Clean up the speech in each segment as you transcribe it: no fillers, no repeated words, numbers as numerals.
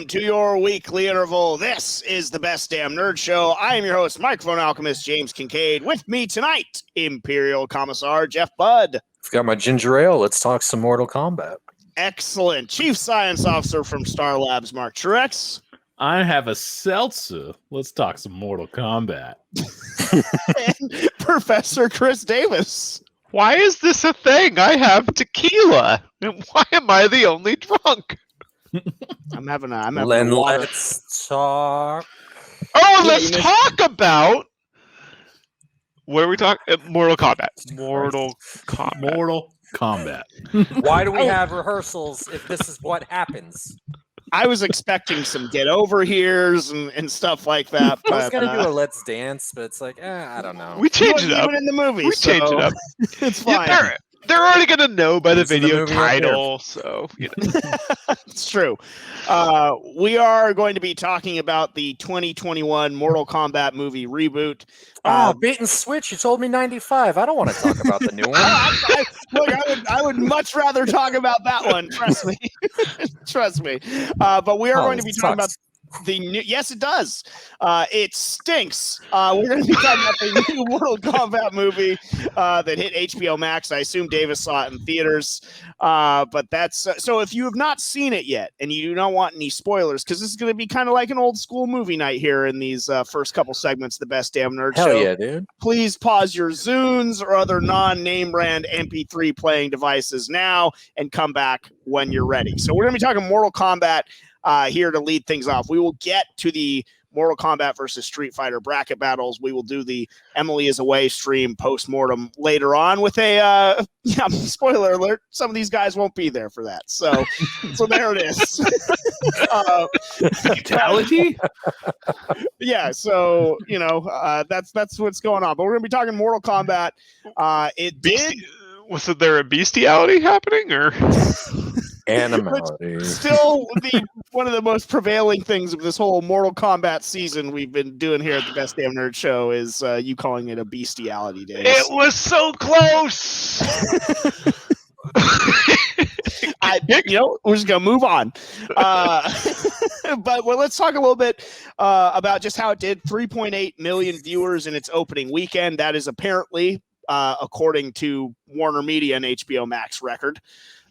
Welcome to your weekly interval. This is the Best Damn Nerd Show. I am your host, microphone alchemist James Kincaid. With me tonight, Imperial Commissar Jeff Budd. I've got my ginger ale. Let's talk some Mortal Kombat. Excellent. Chief Science Officer from Star Labs, Mark Truex. I have a seltzer. Let's talk some Mortal Kombat. And Professor Chris Davis. Why is this a thing? I have tequila. And why am I the only drunk? I'm having a Then water. let's talk. Oh, Yeah, let's talk about... What are we talking? Mortal Kombat. Mortal Kombat. Why do we have rehearsals if this is what happens? I was expecting some get over here's and stuff like that. I was But, gonna do a Let's Dance, but it's like, I don't know. We changed it up. Even in the movie. We changed it up. It's fine. Yeah, they're already going to know by the It's in the video movie right title, so, you know. It's true. We are going to be talking about the 2021 Mortal Kombat movie reboot. Oh, bait and switch. You told me 95. I don't want to talk about the new one. I would much rather talk about that one. Trust me. Trust me. But we are going to be talking about the new. Yes, it does. It stinks. We're going to be talking about the new Mortal Kombat movie that hit HBO Max. I assume Davis saw it in theaters. But that's so if you have not seen it yet and you do not want any spoilers, because this is going to be kind of like an old school movie night here in these first couple segments, the Best Damn Nerd Show. Hell yeah, dude. Please Pause your Zunes or other non-name brand MP3 playing devices now and come back when you're ready. So we're going to be talking Mortal Kombat here to lead things off. We will get to the Mortal Kombat versus Street Fighter bracket battles. We will do the Emily is Away stream post-mortem later on with a spoiler alert, some of these guys won't be there for that. So there it is. Fatality? Yeah, so that's what's going on. But we're gonna be talking Mortal Kombat. Was there a bestiality happening, or Animality. Still, one of the most prevailing things of this whole Mortal Kombat season we've been doing here at the Best Damn Nerd Show is you calling it a bestiality day. it was so close? We're just gonna move on. But let's talk a little bit about just how it did. 3.8 million viewers in its opening weekend. That is apparently, according to Warner Media and HBO Max record.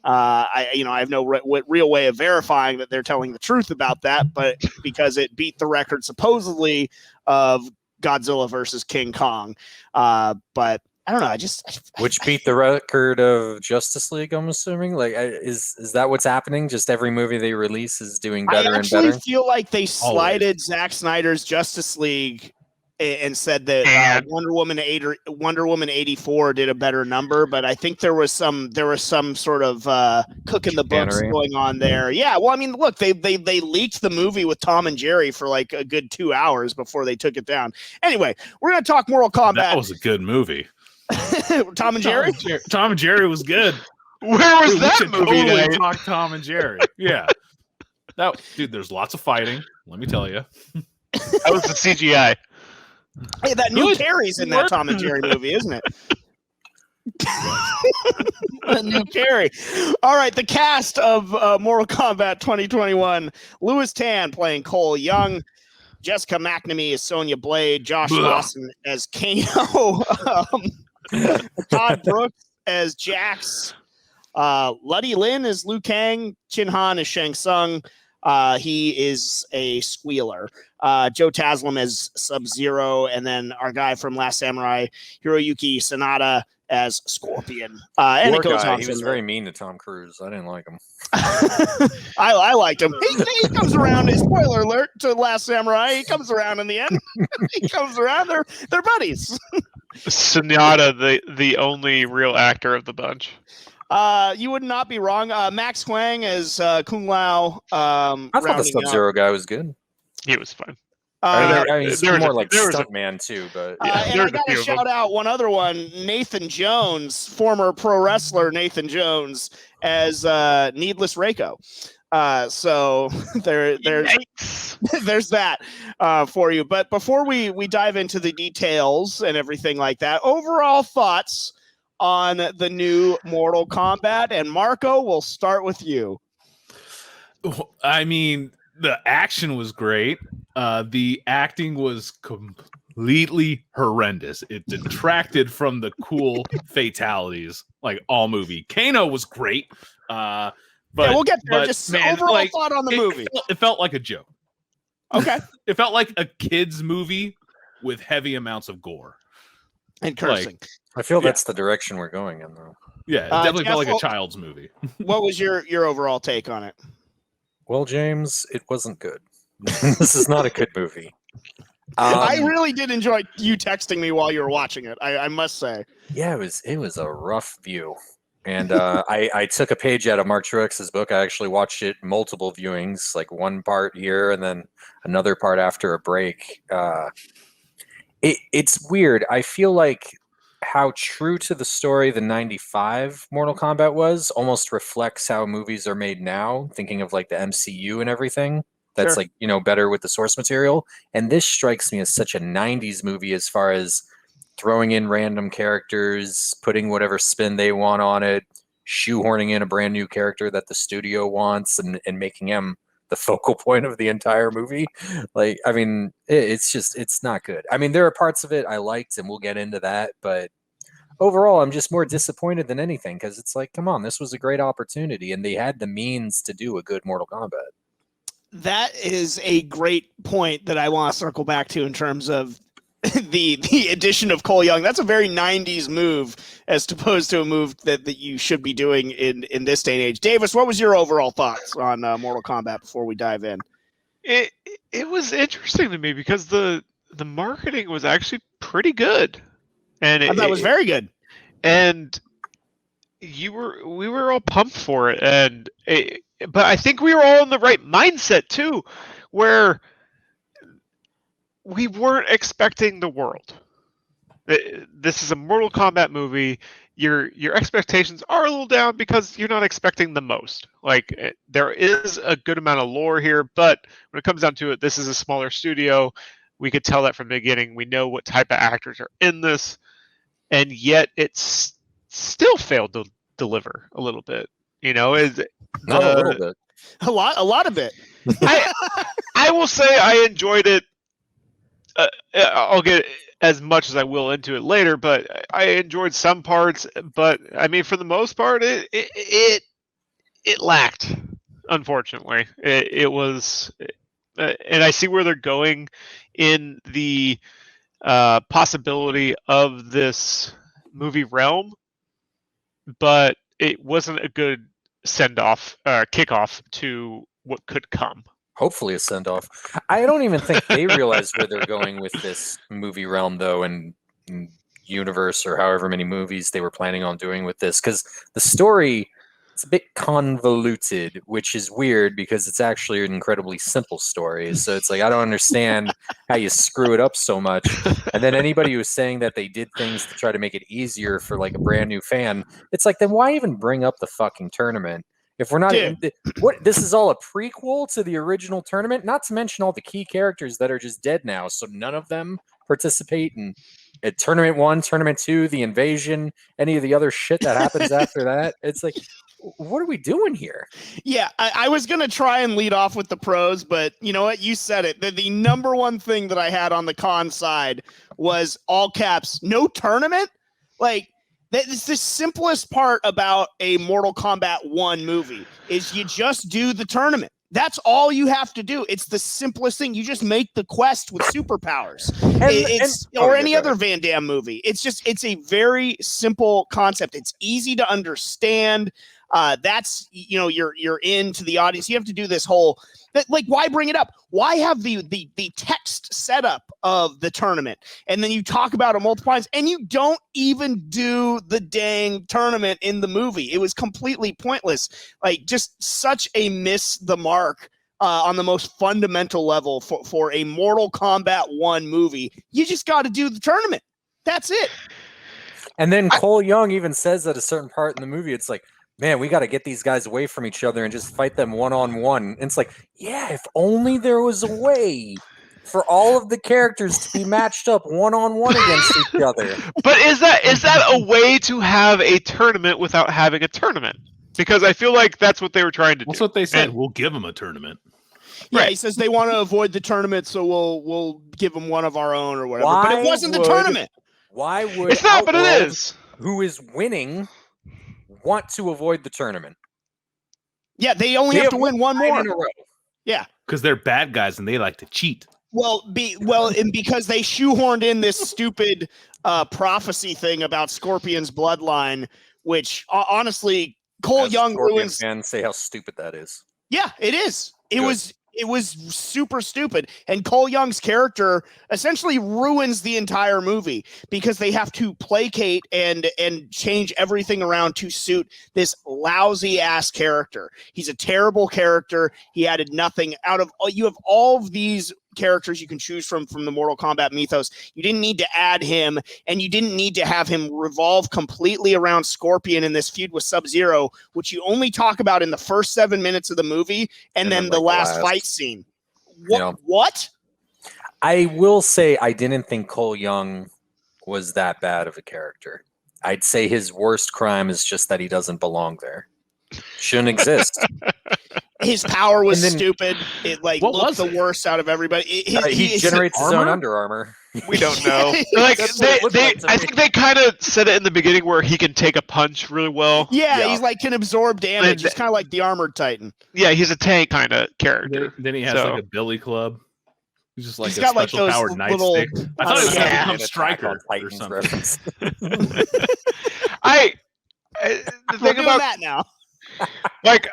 I have no real way of verifying that they're telling the truth about that, but because it beat the record supposedly of Godzilla versus King Kong. But I don't know. Which beat the record of Justice League, I'm assuming? Like, is that what's happening? Just every movie they release is doing better and better? I actually feel like they slided Zack Snyder's Justice League and said that Wonder Woman 84 did a better number, but I think there was some sort of cooking the books going on there. Yeah, well, I mean, look, they leaked the movie with Tom and Jerry for like a good 2 hours before they took it down. Anyway, we're gonna talk Mortal Kombat. That was a good movie. Tom and Jerry? Tom and Jerry was good. Where was that movie? Totally talk Tom and Jerry. Yeah. Dude, there's lots of fighting. Let me tell you. That was the CGI. Hey, that new Carrie's in that Tom and Jerry movie, isn't it? New Carrie. All right, the cast of Mortal Kombat 2021. Louis Tan playing Cole Young. Jessica McNamee as Sonya Blade. Josh Lawson as Kano. Todd Brooks as Jax. Luddy Lin as Liu Kang. Chin Han as Shang Tsung. He is a squealer. Joe Taslim as Sub-Zero, and then our guy from Last Samurai, Hiroyuki Sanada as Scorpion. And it goes on. He was very mean to Tom Cruise. I didn't like him. I liked him. He comes around. Spoiler alert to Last Samurai. He comes around in the end. He comes around. They're buddies. Sanada, the only real actor of the bunch. You would not be wrong. Max Huang as Kung Lao. I thought the Sub-Zero guy was good. He was fun. He's more like stuntman too, but and I got to shout out one other one, Nathan Jones, former pro wrestler Nathan Jones as Needless Reiko. So there's that for you. But before we dive into the details and everything like that, overall thoughts on the new Mortal Kombat. And Marco, we'll start with you. I mean, The action was great. The acting was completely horrendous. It detracted from the cool fatalities, like all movie. Kano was great. But we'll get there. But, Just man, overall like, thought on the movie. It felt like a joke. Okay. It felt like a kid's movie with heavy amounts of gore and cursing. I feel that's the direction we're going in, though. Yeah, it definitely Jeff, felt like a child's movie. What was your overall take on it? Well, James, it wasn't good. This is not a good movie. I really did enjoy you texting me while you were watching it. I must say. Yeah, it was a rough view. And I took a page out of Mark Truex's book. I actually watched it multiple viewings, like one part here and then another part after a break. It's weird. I feel like how true to the story the 95 Mortal Kombat was almost reflects how movies are made now, thinking of like the MCU and everything. That's like, better with the source material. And this strikes me as such a 90s movie as far as throwing in random characters, putting whatever spin they want on it, shoehorning in a brand new character that the studio wants and making him the focal point of the entire movie. Like, I mean, it's not good. I mean, there are parts of it I liked, and we'll get into that, but overall, I'm just more disappointed than anything because it's like, come on, this was a great opportunity, and they had the means to do a good Mortal Kombat. That is a great point that I want to circle back to in terms of the addition of Cole Young. That's a very 90s move as opposed to a move that you should be doing in this day and age. Davis, what was your overall thoughts on Mortal Kombat before we dive in? It was interesting to me because the marketing was actually pretty good. And I thought it was very good. And we were all pumped for it, but I think we were all in the right mindset too, where we weren't expecting the world. This is a Mortal Kombat movie. Your expectations are a little down because you're not expecting the most. Like, there is a good amount of lore here, but when it comes down to it, this is a smaller studio. We could tell that from the beginning. We know what type of actors are in this, and yet it's still failed to deliver a little bit. Not a little bit. A lot of it. I will say I enjoyed it. I'll get as much as I will into it later, but I enjoyed some parts. But I mean, for the most part, it lacked. Unfortunately, it was, and I see where they're going in the possibility of this movie realm, but it wasn't a good send-off, kickoff to what could come. Hopefully a send-off. I don't even think they realize where they're going with this movie realm, though, and universe, or however many movies they were planning on doing with this, because the story, it's a bit convoluted, which is weird because it's actually an incredibly simple story. So it's like, I don't understand how you screw it up so much. And then anybody who's saying that they did things to try to make it easier for like a brand new fan, it's like, then why even bring up the fucking tournament? If we're not, this is all a prequel to the original tournament, not to mention all the key characters that are just dead now. So none of them participate in Tournament 1, Tournament 2, the invasion, any of the other shit that happens after that. It's like, what are we doing here? Yeah, I was going to try and lead off with the pros, but you know what? You said it. The number one thing that I had on the con side was all caps, no tournament. Like, that's the simplest part about a Mortal Kombat 1 movie is you just do the tournament. That's all you have to do. It's the simplest thing. You just make the quest with superpowers. Or any other Van Damme movie. It's a very simple concept. It's easy to understand. That's, you're into the audience. You have to do this whole, like, why bring it up? Why have the text setup of the tournament? And then you talk about it multiple times and you don't even do the dang tournament in the movie. It was completely pointless. Like, just such a miss the mark on the most fundamental level for a Mortal Kombat 1 movie. You just got to do the tournament. That's it. And then Cole Young even says at a certain part in the movie, it's like, man, we got to get these guys away from each other and just fight them one-on-one. And it's like, yeah, if only there was a way for all of the characters to be matched up one-on-one against each other. But is that a way to have a tournament without having a tournament? Because I feel like that's what they were trying to do. That's what they said. We'll give them a tournament. Yeah, Right. he says they want to avoid the tournament, so we'll give them one of our own or whatever. But Why it wasn't the would- tournament. Why would It's not, but it Outworld, is. who is winning, want to avoid the tournament? Yeah, they only have to win one 9 more. in a row. Yeah. Because they're bad guys and they like to cheat. Well, and because they shoehorned in this stupid prophecy thing about Scorpion's bloodline, which honestly, Cole As Young Scorpion ruins. fans say how stupid that is. Yeah, it is. It Good. was super stupid. And Cole Young's character essentially ruins the entire movie because they have to placate and change everything around to suit this lousy ass character. He's a terrible character. He added nothing out of you have all of these characters you can choose from the Mortal Kombat mythos. You didn't need to add him, and you didn't need to have him revolve completely around Scorpion in this feud with Sub-Zero, which you only talk about in the first 7 minutes of the movie, and then the last fight scene. What? I will say I didn't think Cole Young was that bad of a character. I'd say his worst crime is just that he doesn't belong there. Shouldn't exist. His power was And then- stupid. It What looked was the it? worst out of everybody. He generates his own Under Armour. We don't know. Like That's what it looked like to I me. think they kind of said it in the beginning where he can take a punch really well. Yeah, Yeah. he's like can absorb damage. And- He's kind of like the Armored Titan. Yeah, he's a tank kind of character. Then he has So- like a billy club. He's just like He's a got, like, special those powered little- nightstick. I thought it was Yeah. gonna become Attack Striker on or Titans something. reference. The We're thing doing about that now. like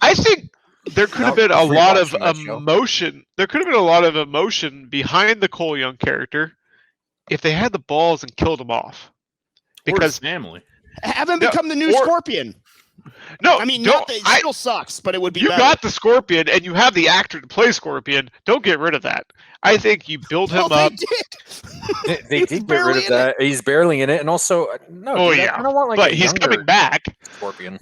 I think there could have No, been a free lot of watching that show. emotion. There could have been a lot of emotion behind the Cole Young character if they had the balls and killed him off. Or his Because family. Have him No, become the new or- Scorpion. no, I mean, don't, not that it still sucks, but it would be you better. got the Scorpion and you have the actor to play Scorpion. Don't get rid of that. I think you build him Well, up. they did. They He's did get rid barely of in that. He's barely in it, and also no. Oh, dude, yeah. I kind of want like But a he's younger coming back. Scorpion.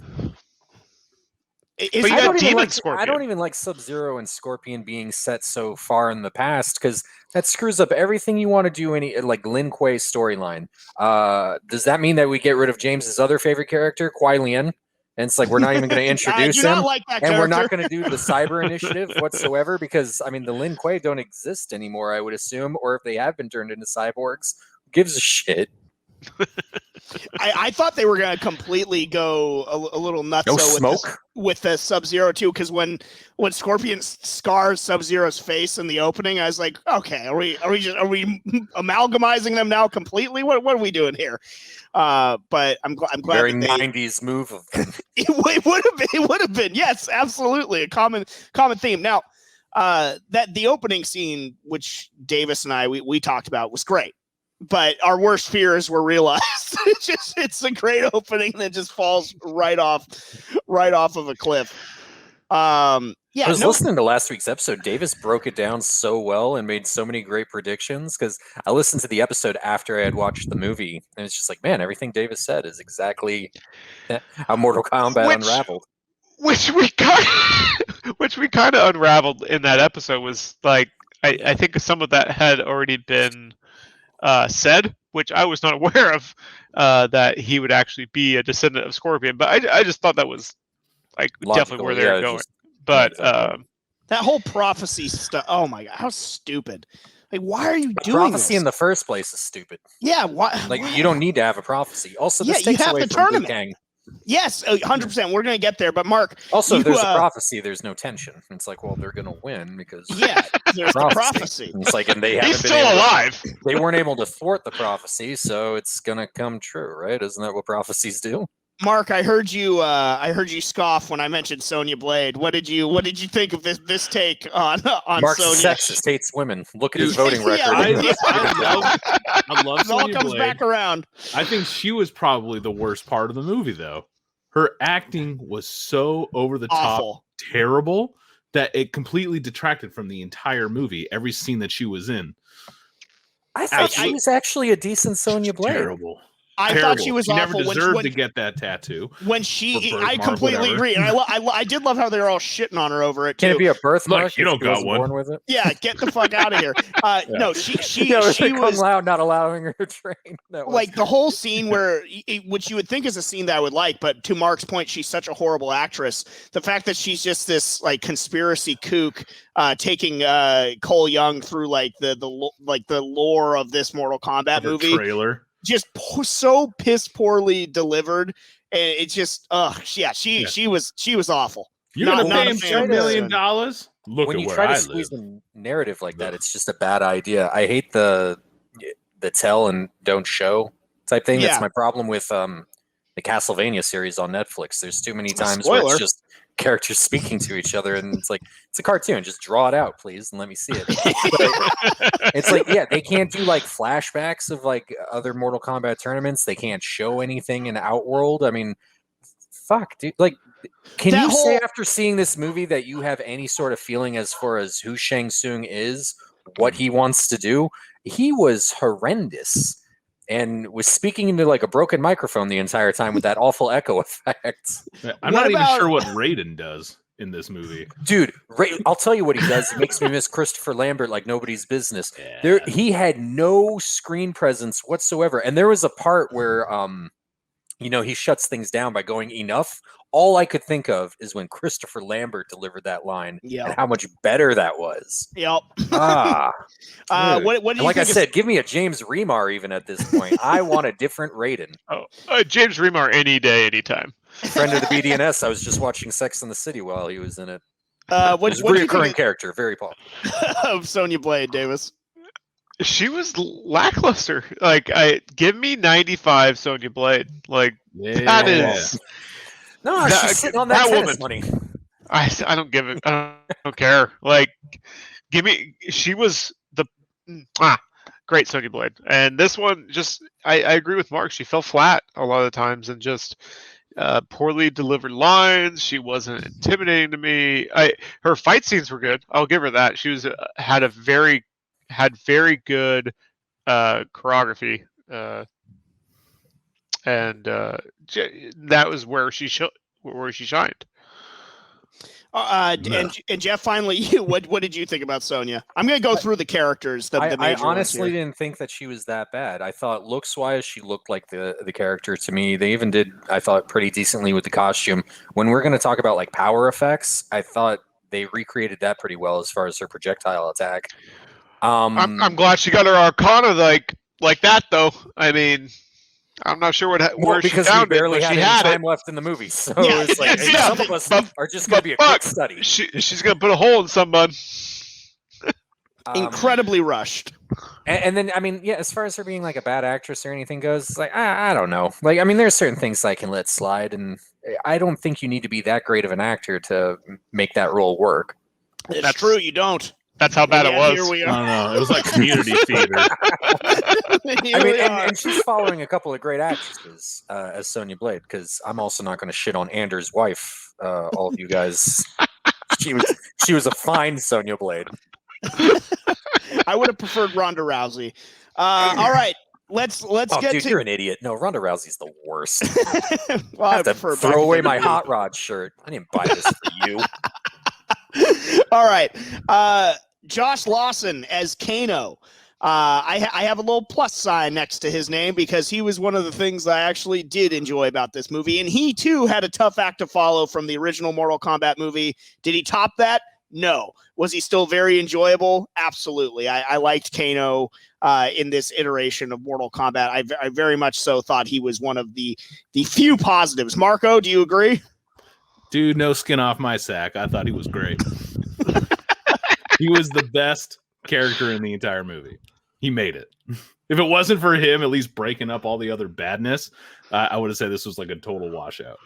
Is But you he- got even Demon like, I Scorpion. don't even like Sub-Zero and Scorpion being set so far in the past because that screws up everything you want to do. Any like Lin Kuei's storyline. Does that mean that we get rid of James's other favorite character, Kuai Lian? And it's like we're not even going to I introduce do not him. like that And we're character. not going to do the cyber initiative whatsoever because, I mean, the Lin Kuei don't exist anymore, I would assume. Or if they have been turned into cyborgs, who gives a shit? I thought they were going to completely go a little nuts No with smoke? with the Sub-Zero too, because when Scorpion scars Sub-Zero's face in the opening, I was like, okay, are we amalgamizing them now completely? What are we doing here? But I'm glad Very that they, 90s move of them. it would have been yes, absolutely a common theme. Now, that the opening scene, which Davis and I we talked about, was great. But our worst fears were realized. It's a great opening that just falls right off of a cliff. Yeah, I was listening to last week's episode. Davis broke it down so well and made so many great predictions because I listened to the episode after I had watched the movie, and it's just like, man, everything Davis said is exactly how Mortal Kombat unraveled. Which we kind of unraveled in that episode was like I think some of that had already been said, which I was not aware of, that he would actually be a descendant of Scorpion. But I just thought that was like definitely where they were going. But that whole prophecy stuff. Oh my god, how stupid! Like, why are you doing Prophecy this? in the first place is stupid. Yeah, why? Like, why? you don't need to have a prophecy. Also, this Yeah, you takes have away the from Liu tournament. Kang. Yes, 100%. We're gonna get there, but Mark. Also, you, if there's a prophecy, there's no tension. It's like, well, they're gonna win because Yeah, there's the prophecy. It's like, and they he's haven't been still able alive. they weren't able to thwart the prophecy, so it's gonna come true, right? Isn't that what prophecies do? Mark, I heard you scoff when I mentioned Sonya Blade. What did you think of this take on Mark's Sonya? sexist, hates women. Look at his voting Yeah, record. I love It all Sonya comes Blade. back around. I think she was probably the worst part of the movie, though. Her acting was so over the top, Awful. terrible that it completely detracted from the entire movie. Every scene that she was in, I thought she was actually a decent Sonya Blade. terrible. I thought she was She awful never deserved to get that tattoo. when Or she. birthmark, I completely whatever. agree, and I did love how they were all shitting on her over it too. Can it be a birthmark? Look, you if don't she got wasn't one. born with it. Yeah, get the fuck out of here. No, she Yeah, she Kung was Lao not allowing her to train. That was like the whole scene where, which you would think is a scene that I would like, but to Mark's point, she's such a horrible actress. The fact that she's just this like conspiracy kook, taking Cole Young through like the lore of this Mortal Kombat movie, trailer. just so piss poorly delivered, and it's just she was awful. You're Not- gonna not pay a him fan $2 of million? this. Look when at you where try to I squeeze live. a narrative like that, it's just a bad idea. I hate the tell and don't show type thing. Yeah. That's my problem with the Castlevania series on Netflix. There's too many times Spoiler. where it's just characters speaking to each other, and it's like, it's a cartoon. Just draw it out, please, and let me see it. But it's like, yeah, they can't do like flashbacks of like other Mortal Kombat tournaments. They can't show anything in Outworld. I mean, fuck, dude. Like, can That you say whole- after seeing this movie that you have any sort of feeling as far as who Shang Tsung is, what he wants to do? He was horrendous and was speaking into like a broken microphone the entire time with that awful echo effect. I'm What not even about- sure what Raiden does in this movie. Dude, I'll tell you what he does. It makes me miss Christopher Lambert like nobody's business. Yeah. He had no screen presence whatsoever. And there was a part where he shuts things down by going enough. All I could think of is when Christopher Lambert delivered that line and how much better that was. Yep. Ah. Dude. What do And you like I think? said, give me a James Remar even at this point. I want a different Raiden. James Remar any day, anytime. Friend of the BDNS. I was just watching Sex and the City while he was in it. What He's a do you reoccurring think character, very popular. of Sonya Blade, Davis? She was lackluster. Like, give me 95 Sonya Blade. Like, that is. No, she's sitting on that tennis money. I don't give it. I don't care. Like, give me. She was the great Sonya Blade, and this one just. I agree with Mark. She fell flat a lot of the times, and just poorly delivered lines. She wasn't intimidating to me. Her fight scenes were good. I'll give her that. She was had very good choreography. And that was where she shined. And Jeff, finally, you. What did you think about Sonya? I'm going to go through the characters. The I major honestly ones here. didn't think that she was that bad. I thought looks-wise, she looked like the character to me. They even did, I thought, pretty decently with the costume. When we're going to talk about like power effects, I thought they recreated that pretty well as far as her projectile attack. I'm glad she got her Arcana like that, though. I mean. I'm not sure where because she found we barely it, but had she any had time it. left in the movie, so Yeah, it's like yeah, some of us are just going to be a quick study. She's going to put a hole in someone. Incredibly rushed. And then, I mean, yeah, as far as her being like a bad actress or anything goes, it's like, I don't know. Like, I mean, there's certain things I can let slide, and I don't think you need to be that great of an actor to make that role work. That's true. You don't. That's how bad it was. Here we I are. don't know. It was like community theater. I mean, and she's following a couple of great actresses as Sonya Blade, because I'm also not going to shit on Anders' wife. All of you guys, she was a fine Sonya Blade. I would have preferred Ronda Rousey. All right, let's get dude, to. you're an idiot. No, Ronda Rousey's the worst. Well, I have to prefer throw away Becky my Lynch. hot rod shirt. I didn't buy this for you. All right, Josh Lawson as Kano. I have a little plus sign next to his name because he was one of the things I actually did enjoy about this movie, and he too had a tough act to follow from the original Mortal Kombat movie. Did he top that? No. Was he still very enjoyable? Absolutely. I liked Kano in this iteration of Mortal Kombat. I very much so thought he was one of the few positives. Marco, do you agree? Dude, no skin off my sack. I thought he was great. He was the best character in the entire movie. He made it. If it wasn't for him at least breaking up all the other badness, I would have said this was like a total washout.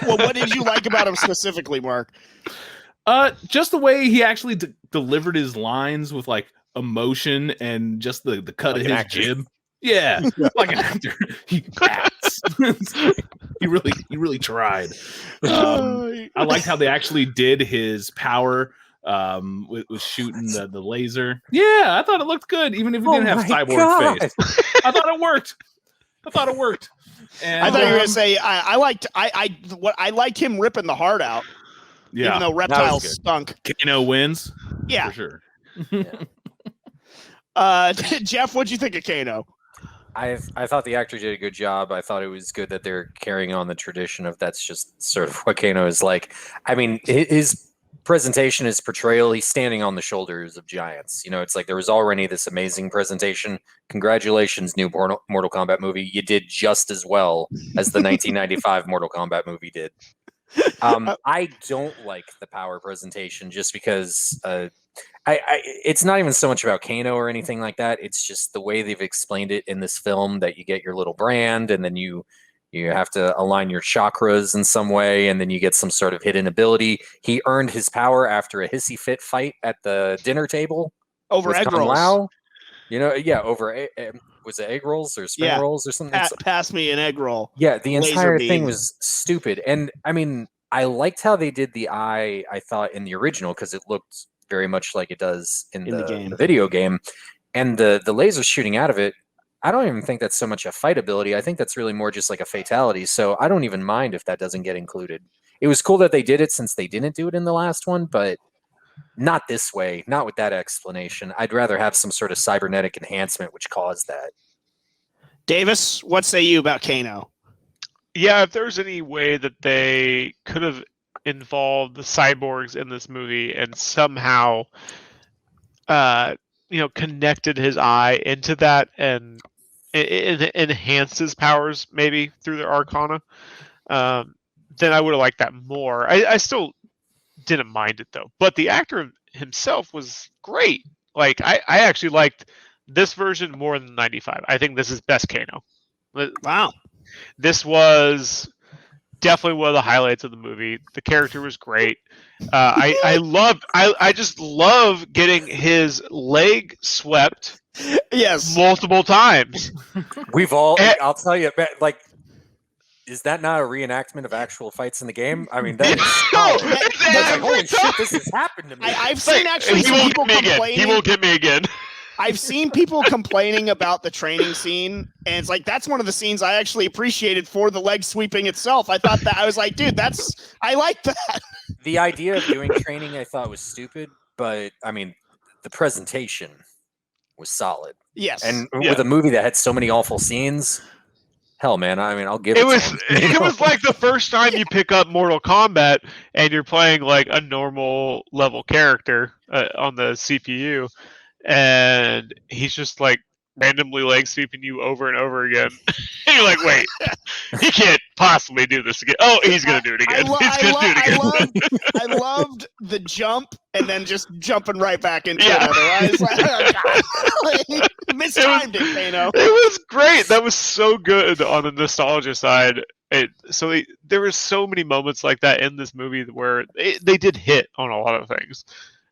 Well, what did you like about him specifically, Mark? Just the way he actually delivered his lines with like emotion and just the cut Like of an his actor. jib. Yeah, like an actor. He acts. He really tried. I liked how they actually did his power with shooting the laser. Yeah, I thought it looked good, even if he didn't have cyborg face. I thought it worked. I thought it worked. And, I thought you were gonna say I liked him ripping the heart out. yeah, even though reptiles stunk. Kano wins. Yeah, for sure. Jeff, what'd you think of Kano? I thought the actor did a good job. I thought it was good that they're carrying on the tradition of that's just sort of what Kano is like. I mean, his presentation, his portrayal, he's standing on the shoulders of giants. You know, it's like there was already this amazing presentation. Congratulations, new Mortal Kombat movie. You did just as well as the 1995 Mortal Kombat movie did. I don't like the power presentation just because it's not even so much about Kano or anything like that. It's just the way they've explained it in this film that you get your little brand and then you have to align your chakras in some way and then you get some sort of hidden ability. He earned his power after a hissy fit fight at the dinner table over egg rolls. You know, over was it egg rolls or spring rolls or something? Pass me an egg roll. Yeah, the entire thing was stupid. And I mean, I liked how they did the eye, I thought, in the original because it looked very much like it does in the video game. And the laser shooting out of it, I don't even think that's so much a fight ability. I think that's really more just like a fatality. So I don't even mind if that doesn't get included. It was cool that they did it since they didn't do it in the last one, but not this way, not with that explanation. I'd rather have some sort of cybernetic enhancement which caused that. Davis, what say you about Kano? Yeah, if there's any way that they could have involved the cyborgs in this movie and somehow connected his eye into that and enhanced his powers maybe through their arcana, then I would have liked that more. I still didn't mind it though, but the actor himself was great. Like I actually liked this version more than 95. I think this is best Kano. Wow. This was definitely one of the highlights of the movie. The character was great. I just love getting his leg swept. Yes, multiple times. We've all. I'll tell you, like, is that not a reenactment of actual fights in the game? I mean, that is like, holy shit, this has happened to me. I've seen actually some people complaining. He won't get me again. I've seen people complaining about the training scene, and it's like that's one of the scenes I actually appreciated for the leg sweeping itself. I thought that I was like, dude, I like that. The idea of doing training I thought was stupid, but I mean, the presentation was solid. Yes, and with a movie that had so many awful scenes, hell, man, I mean, I'll give it. It was like the first time you pick up Mortal Kombat and you're playing like a normal level character on the CPU. And he's just like randomly leg sweeping you over and over again. And you're like, wait, he can't possibly do this again. Oh, he's going to do it again. I loved the jump and then just jumping right back into it. Otherwise, mistimed it, Kano. It was great. That was so good on the nostalgia side. There were so many moments like that in this movie where they did hit on a lot of things.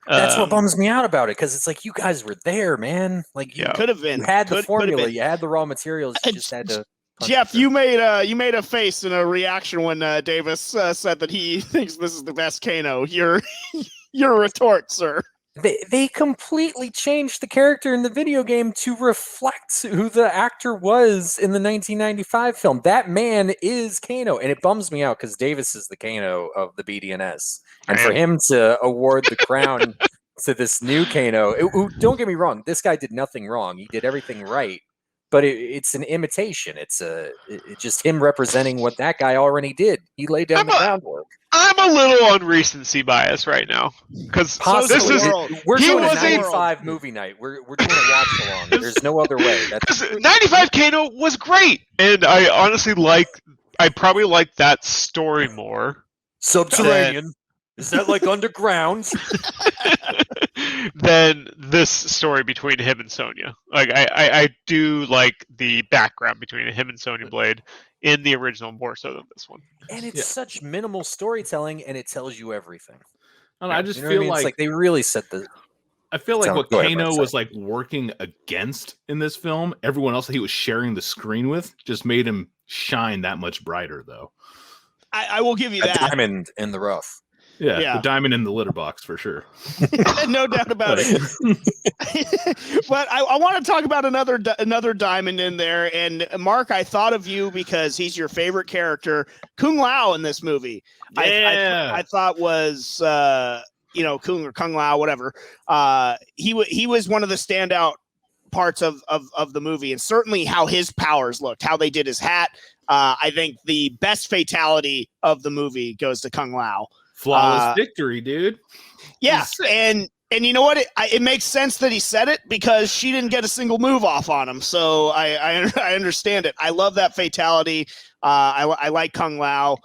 That's what bums me out about it, because it's like you guys were there, man. Like you could have been. You had the formula, you had the raw materials. You just had to. Jeff, you made a face and a reaction when Davis said that he thinks this is the best Kano. Your retort, sir. They completely changed the character in the video game to reflect who the actor was in the 1995 film. That man is Kano, and it bums me out because Davis is the Kano of the BDNS. And for him to award the crown to this new Kano, who, don't get me wrong, this guy did nothing wrong. He did everything right. But it's an imitation. It's just him representing what that guy already did. He laid down the groundwork. I'm a little on recency bias right now because we're doing a 95 movie night. We're doing a watch along. There's no other way. 95 Kano was great, and I honestly I probably like that story more. Subterranean. Is that like underground? Than this story between him and Sonya. Like I do like the background between him and Sonya Blade in the original more so than this one. And it's such minimal storytelling, and it tells you everything. And I just feel like they really set the. I feel like what Kano was like working against in this film, everyone else that he was sharing the screen with, just made him shine that much brighter, though. I will give you a that. Diamond in the rough. Yeah, the diamond in the litter box for sure. No doubt about it. But I want to talk about another diamond in there. And Mark, I thought of you because he's your favorite character, Kung Lao, in this movie. Yeah. I thought was Kung or Kung Lao, whatever. He was one of the standout parts of the movie, and certainly how his powers looked, how they did his hat. I think the best fatality of the movie goes to Kung Lao. Flawless victory, dude. Yeah, and you know what? It makes sense that he said it because she didn't get a single move off on him. So I understand it. I love that fatality. I like Kung Lao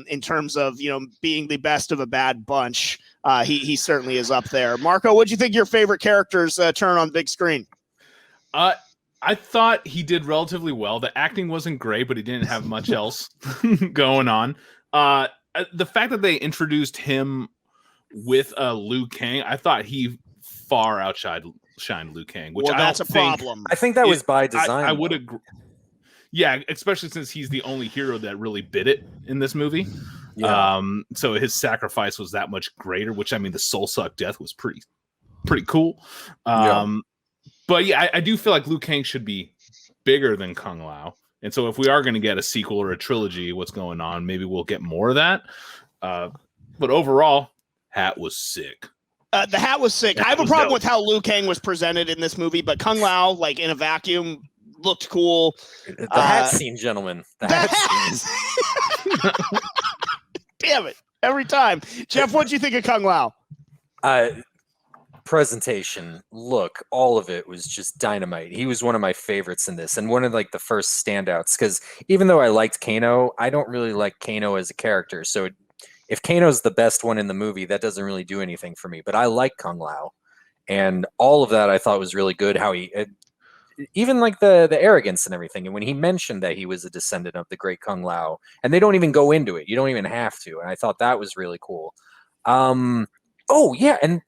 in terms of being the best of a bad bunch. He certainly is up there. Marco, what'd you think your favorite characters turn on big screen? I thought he did relatively well. The acting wasn't great, but he didn't have much else going on. The fact that they introduced him with Liu Kang, I thought he far outshined Liu Kang, which that's a problem. I think that was by design. I would agree. Yeah, especially since he's the only hero that really bit it in this movie. Yeah. So his sacrifice was that much greater, which, I mean, the soul suck death was pretty cool. But yeah, I do feel like Liu Kang should be bigger than Kung Lao. And so if we are going to get a sequel or a trilogy, what's going on, maybe we'll get more of that. But overall, hat was sick. The hat was sick. I have a problem with how Liu Kang was presented in this movie, but Kung Lao, like in a vacuum, looked cool. The hat scene, gentlemen. The hat scene. Damn it. Every time. Jeff, what'd you think of Kung Lao? Presentation, look, all of it was just dynamite. He was one of my favorites in this, and one of like the first standouts, because even though I liked Kano, I don't really like Kano as a character. So if Kano's the best one in the movie, that doesn't really do anything for me. But I like Kung Lao, and all of that I thought was really good. How he even like the arrogance and everything, and when he mentioned that he was a descendant of the great Kung Lao, and they don't even go into it, you don't even have to, and I thought that was really cool. Oh yeah, and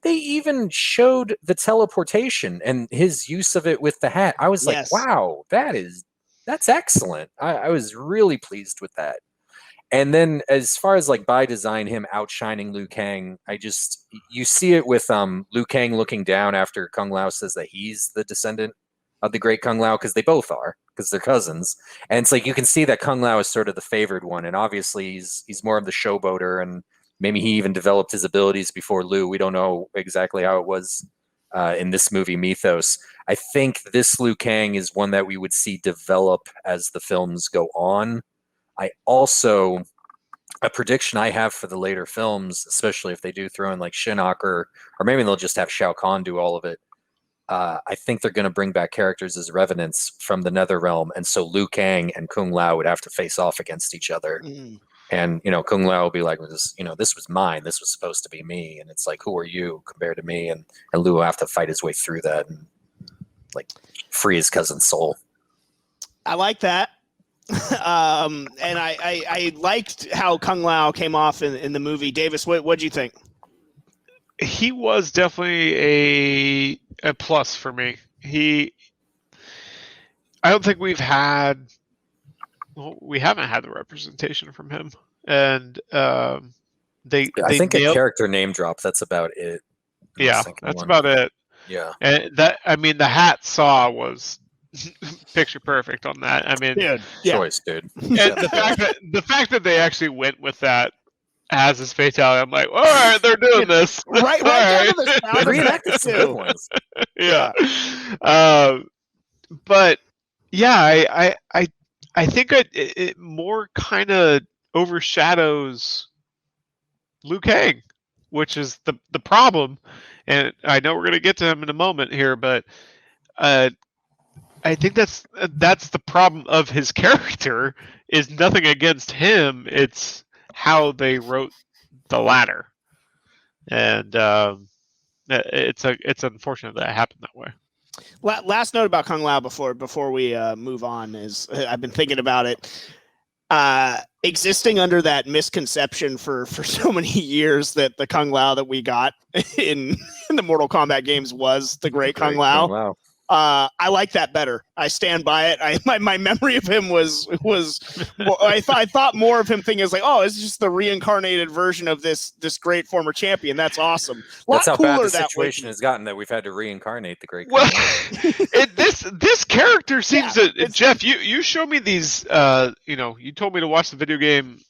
they even showed the teleportation and his use of it with the hat. I was like, wow, that's excellent. I was really pleased with that. And then as far as like by design, him outshining Liu Kang, you see it with Liu Kang looking down after Kung Lao says that he's the descendant of the great Kung Lao, because they both are, because they're cousins. And it's like you can see that Kung Lao is sort of the favored one, and obviously he's more of the showboater, and maybe he even developed his abilities before Liu. We don't know exactly how it was in this movie mythos. I think this Liu Kang is one that we would see develop as the films go on. A prediction I have for the later films, especially if they do throw in like Shinnok, or maybe they'll just have Shao Kahn do all of it. I think they're going to bring back characters as revenants from the Netherrealm, and so Liu Kang and Kung Lao would have to face off against each other. And, Kung Lao will be like, this was mine. This was supposed to be me. And it's like, who are you compared to me? And Liu will have to fight his way through that and like free his cousin's soul. I like that. And I liked how Kung Lao came off in the movie. Davis, what'd you think? He was definitely a plus for me. I don't think we haven't had the representation from him, and I think a character name drop. That's about it. Yeah, that's about it. Yeah, and the hat saw was picture perfect on that. I mean, choice, dude. And the fact that they actually went with that as his fatality, I'm like, all right, they're doing this. right. Reenacted some good ones. Yeah. But yeah, I think it more kind of overshadows Liu Kang, which is the problem. And I know we're going to get to him in a moment here, but I think that's the problem of his character. Is nothing against him. It's how they wrote the latter, and it's unfortunate that it happened that way. Last note about Kung Lao before we move on is I've been thinking about it. Existing under that misconception for so many years that the Kung Lao that we got in the Mortal Kombat games was the great Kung Lao. I like that better. I stand by it. My memory of him was I thought more of him thinking as like, oh, it's just the reincarnated version of this great former champion. That's awesome. That's how bad the situation has gotten that we've had to reincarnate the great. Well, this character seems to Jeff. You showed me these. You told me to watch the video game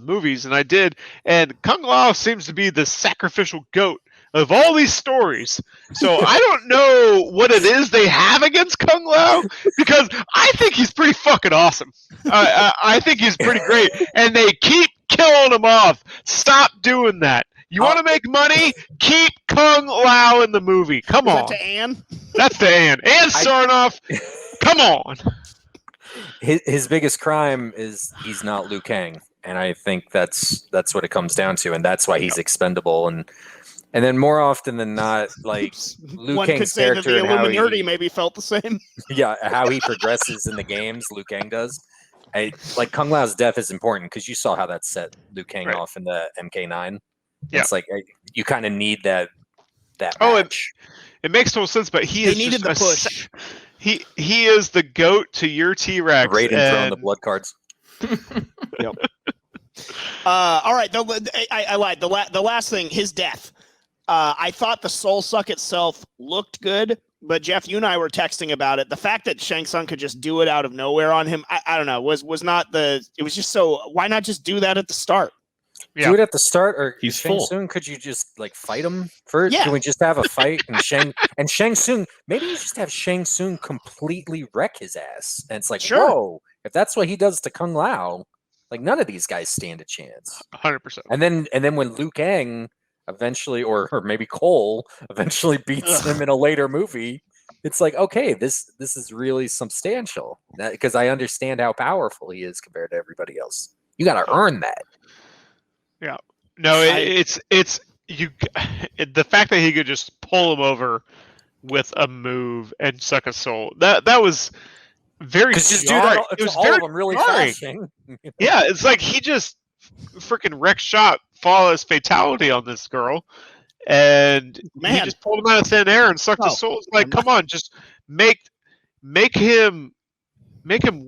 movies, and I did. And Kung Lao seems to be the sacrificial goat of all these stories. So I don't know what it is they have against Kung Lao, because I think he's pretty fucking awesome. I think he's pretty great, and they keep killing him off. Stop doing that. You want to make money? Keep Kung Lao in the movie. Come on. Is that to Anne? That's to Anne. Anne Sarnoff. Come on. His biggest crime is he's not Liu Kang, and I think that's what it comes down to, and that's why he's expendable. And then more often than not, like Liu One Kang's could say that character the and how Illuminati maybe felt the same. Yeah, how he progresses in the games, Liu Kang does. Like Kung Lao's death is important because you saw how that set Liu Kang off in the MK9. Yeah. It's like you kind of need that match. It makes no sense, but he needed the push. He is the goat to your T-Rex. Raiden throwing the blood cards. Yep. All right. I lied. The last thing, his death. I thought the soul suck itself looked good, but Jeff, you and I were texting about it. The fact that Shang Tsung could just do it out of nowhere on him, I don't know, was not the. It was just so. Why not just do that at the start? Yeah. Do it at the start, or he's Shang Tsung? Could you just like fight him first? Yeah. Can we just have a fight and Shang Tsung? Maybe you just have Shang Tsung completely wreck his ass, and it's like, whoa! If that's what he does to Kung Lao, like none of these guys stand a chance. 100%. And then when Liu Kang eventually, or maybe Cole eventually beats him in a later movie, it's like, okay, this is really substantial because I understand how powerful he is compared to everybody else. You got to earn that. Yeah. No, it's you. The fact that he could just pull him over with a move and suck a soul, that was very. Just do that. It was all very of them really fast. Yeah, it's like he just freaking wreck shot flawless fatality on this girl, and he just pulled him out of thin air and sucked his soul. It's like, come on, just make him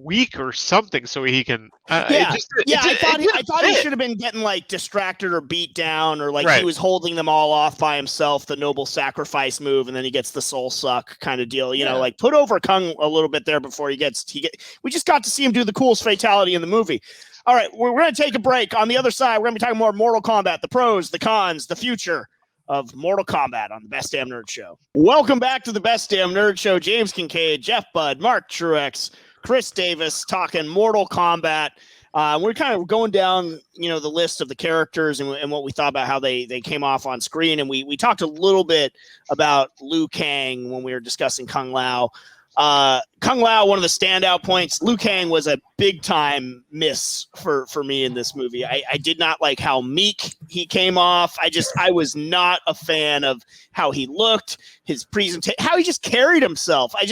weak or something so he can. I thought he should have been getting like distracted or beat down, or like he was holding them all off by himself, the noble sacrifice move, and then he gets the soul suck kind of deal. You know, like put over Kung a little bit there before we just got to see him do the coolest fatality in the movie. All right, we're going to take a break. On the other side, we're going to be talking more Mortal Kombat, the pros, the cons, the future of Mortal Kombat on the Best Damn Nerd Show. Welcome back to the Best Damn Nerd Show. James Kincaid, Jeff Budd, Mark Truex, Chris Davis talking Mortal Kombat. We're kind of going down, the list of the characters and what we thought about how they came off on screen. And we talked a little bit about Liu Kang when we were discussing Kung Lao. Kung Lao, one of the standout points. Liu Kang was a big time miss for me in this movie. I did not like how meek he came off. I was not a fan of how he looked, his presentation, how he just carried himself. I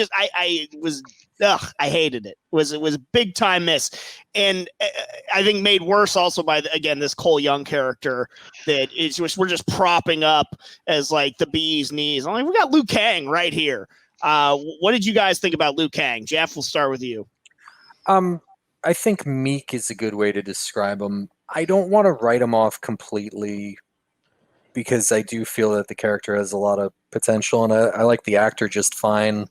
hated it. It was a big time miss, and I think made worse also by this Cole Young character that we're just propping up as like the bee's knees. I'm like, we got Liu Kang right here. What did you guys think about Liu Kang? Jeff, we'll start with you. I think meek is a good way to describe him. I don't want to write him off completely because I do feel that the character has a lot of potential, and I like the actor just fine.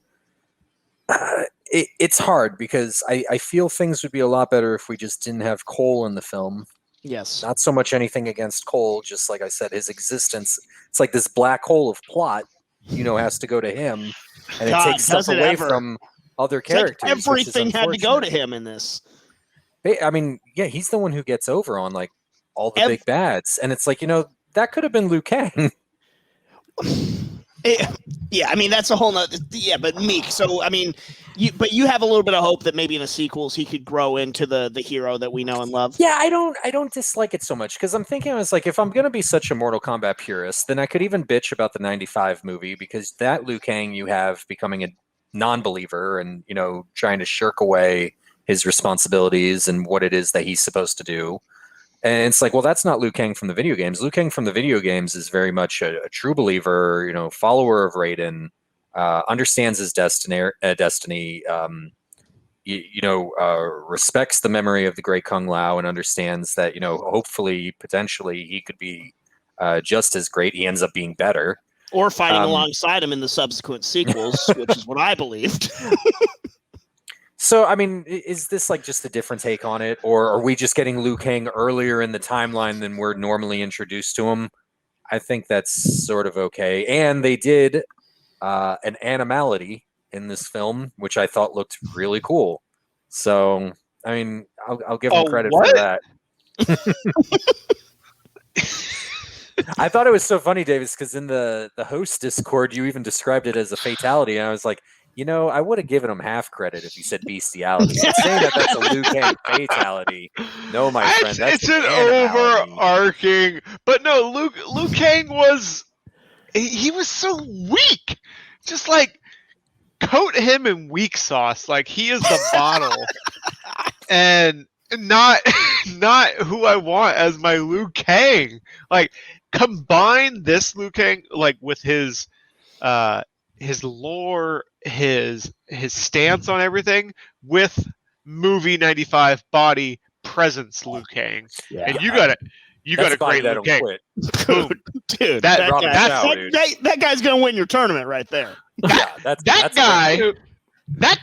It's hard because I feel things would be a lot better if we just didn't have Cole in the film. Yes. Not so much anything against Cole, just like I said, his existence. It's like this black hole of plot, has to go to him, and it takes stuff away from other characters. Like everything had to go to him in this. I mean, yeah, he's the one who gets over on like all the big bads, and it's like, that could have been Liu Kang. I mean, that's a whole nother. Yeah, but meek. So, I mean, you have a little bit of hope that maybe in the sequels he could grow into the hero that we know and love. Yeah, I don't dislike it so much because I'm thinking, I was like, if I'm gonna be such a Mortal Kombat purist, then I could even bitch about the '95 movie because that Liu Kang you have becoming a non-believer and trying to shirk away his responsibilities and what it is that he's supposed to do. And it's like, well, that's not Liu Kang from the video games. Liu Kang from the video games is very much a true believer, follower of Raiden, understands his destiny, respects the memory of the great Kung Lao, and understands that, hopefully, potentially, he could be just as great. He ends up being better. Or fighting alongside him in the subsequent sequels, which is what I believed. So, I mean, is this like just a different take on it? Or are we just getting Liu Kang earlier in the timeline than we're normally introduced to him? I think that's sort of okay. And they did an animality in this film, which I thought looked really cool. So, I mean, I'll give them credit for that. I thought it was so funny, Davis, because in the host Discord, you even described it as a fatality. And I was like, I would have given him half credit if he said bestiality. But saying that that's a Liu Kang fatality, no, my friend, that's an overarching. But no, Liu Kang he was so weak. Just like coat him in weak sauce, like he is the bottle, and not who I want as my Liu Kang. Like combine this Liu Kang like with his lore, his stance on everything with movie 95 body presence Liu Kang, and you got a great Liu Kang. Dude, that guy's gonna win your tournament right there. That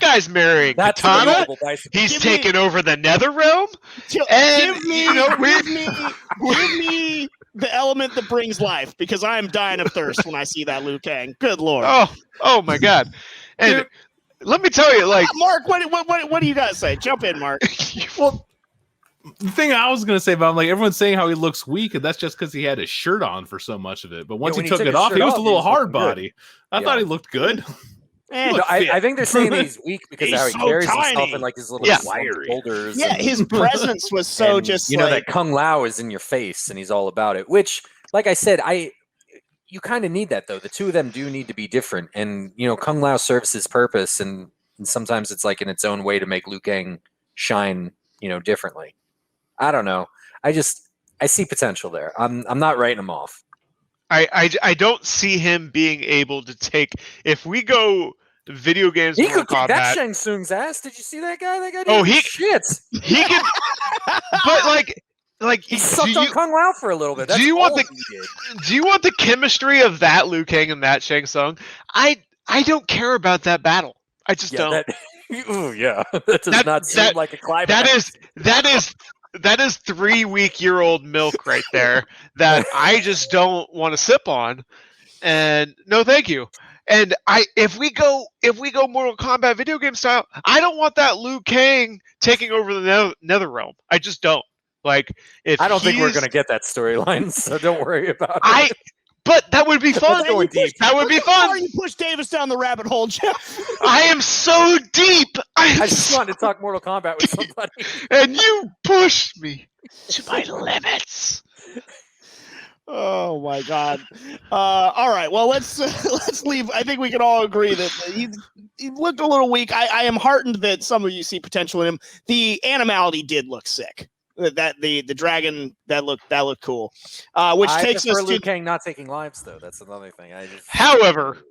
guy's marrying Katana. He's taking over the Nether Realm. Give me the element that brings life, because I am dying of thirst when I see that Liu Kang. Good Lord. Oh my God. And let me tell you, like, Mark, what do you guys say? Jump in, Mark. Well, the thing I was going to say about him, like, everyone's saying how he looks weak, and that's just because he had his shirt on for so much of it. But once he took it off, he was a little hard body. I thought he looked good. I think they're saying he's weak because of how he carries himself in like his little shoulders. Yeah, his presence was so just that Kung Lao is in your face and he's all about it. Which, like I said, you kind of need that though. The two of them do need to be different, and Kung Lao serves his purpose, and sometimes it's like in its own way to make Liu Kang shine, differently. I don't know. I see potential there. I'm not writing him off. I don't see him being able to take, if we go video games. He could kick that Shang Tsung's ass. Did you see that guy? That guy did shit. He could, but like he sucked on Kung Lao for a little bit. That's do you want the chemistry of that Liu Kang and that Shang Tsung? I don't care about that battle. I just don't. That does not seem like a climax. That is 3-week-old milk right there that I just don't want to sip on. And no, thank you. And if we go Mortal Kombat video game style, I don't want that Liu Kang taking over the Netherrealm. I just don't. Like, I don't think we're gonna get that storyline, so don't worry about it. But that would be fun. That would be fun. You push Davis down the rabbit hole, Jeff. I am so deep. I just wanted to talk Mortal Kombat with somebody, and you pushed me to my limits. Oh my God! All right, well let's leave. I think we can all agree that he looked a little weak. I am heartened that some of you see potential in him. The animality did look sick. That the dragon that looked cool. Which takes us to Liu Kang not taking lives though. That's another thing. However,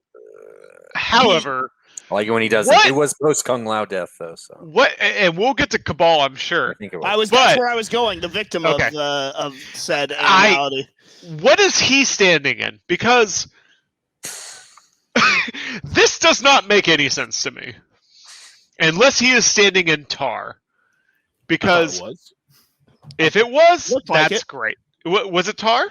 like when he does it, it was post Kung Lao death though. So and we'll get to Cabal, I'm sure. I think it was. That's where I was going. The victim of said animality. What is he standing in? Because this does not make any sense to me, unless he is standing in tar. Because if it was, that's great. Was it tar?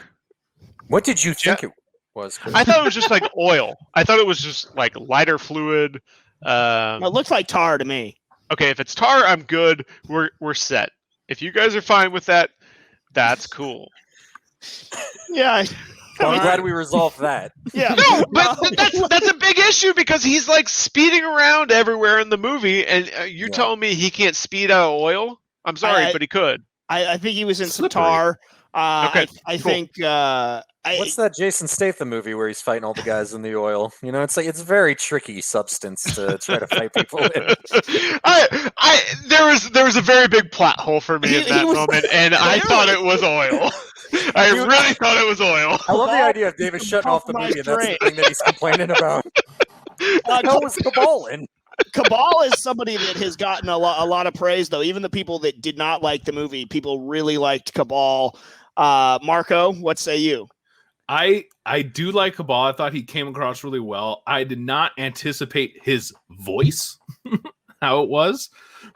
What did you think it was? I thought it was just like oil. I thought it was just like lighter fluid. It looks like tar to me. Okay, if it's tar, I'm good. We're set. If you guys are fine with that, that's cool. Yeah. I'm glad we resolved that. Yeah. No, but that's a big issue because he's like speeding around everywhere in the movie, and you're telling me he can't speed out of oil? I'm sorry, but he could. I think he was in some tar. Okay, I think. What's that Jason Statham movie where he's fighting all the guys in the oil? It's like it's a very tricky substance to try to fight people in. There was a very big plot hole for me in that moment, and I thought it was oil. I really thought it was oil. I love the idea of David shutting off the movie, and that's the thing that he's complaining about. How was Cabal in? Cabal is somebody that has gotten a lot of praise, though. Even the people that did not like the movie, people really liked Cabal. Marco, what say you? I do like Cabal. I thought he came across really well. I did not anticipate his voice, how it was,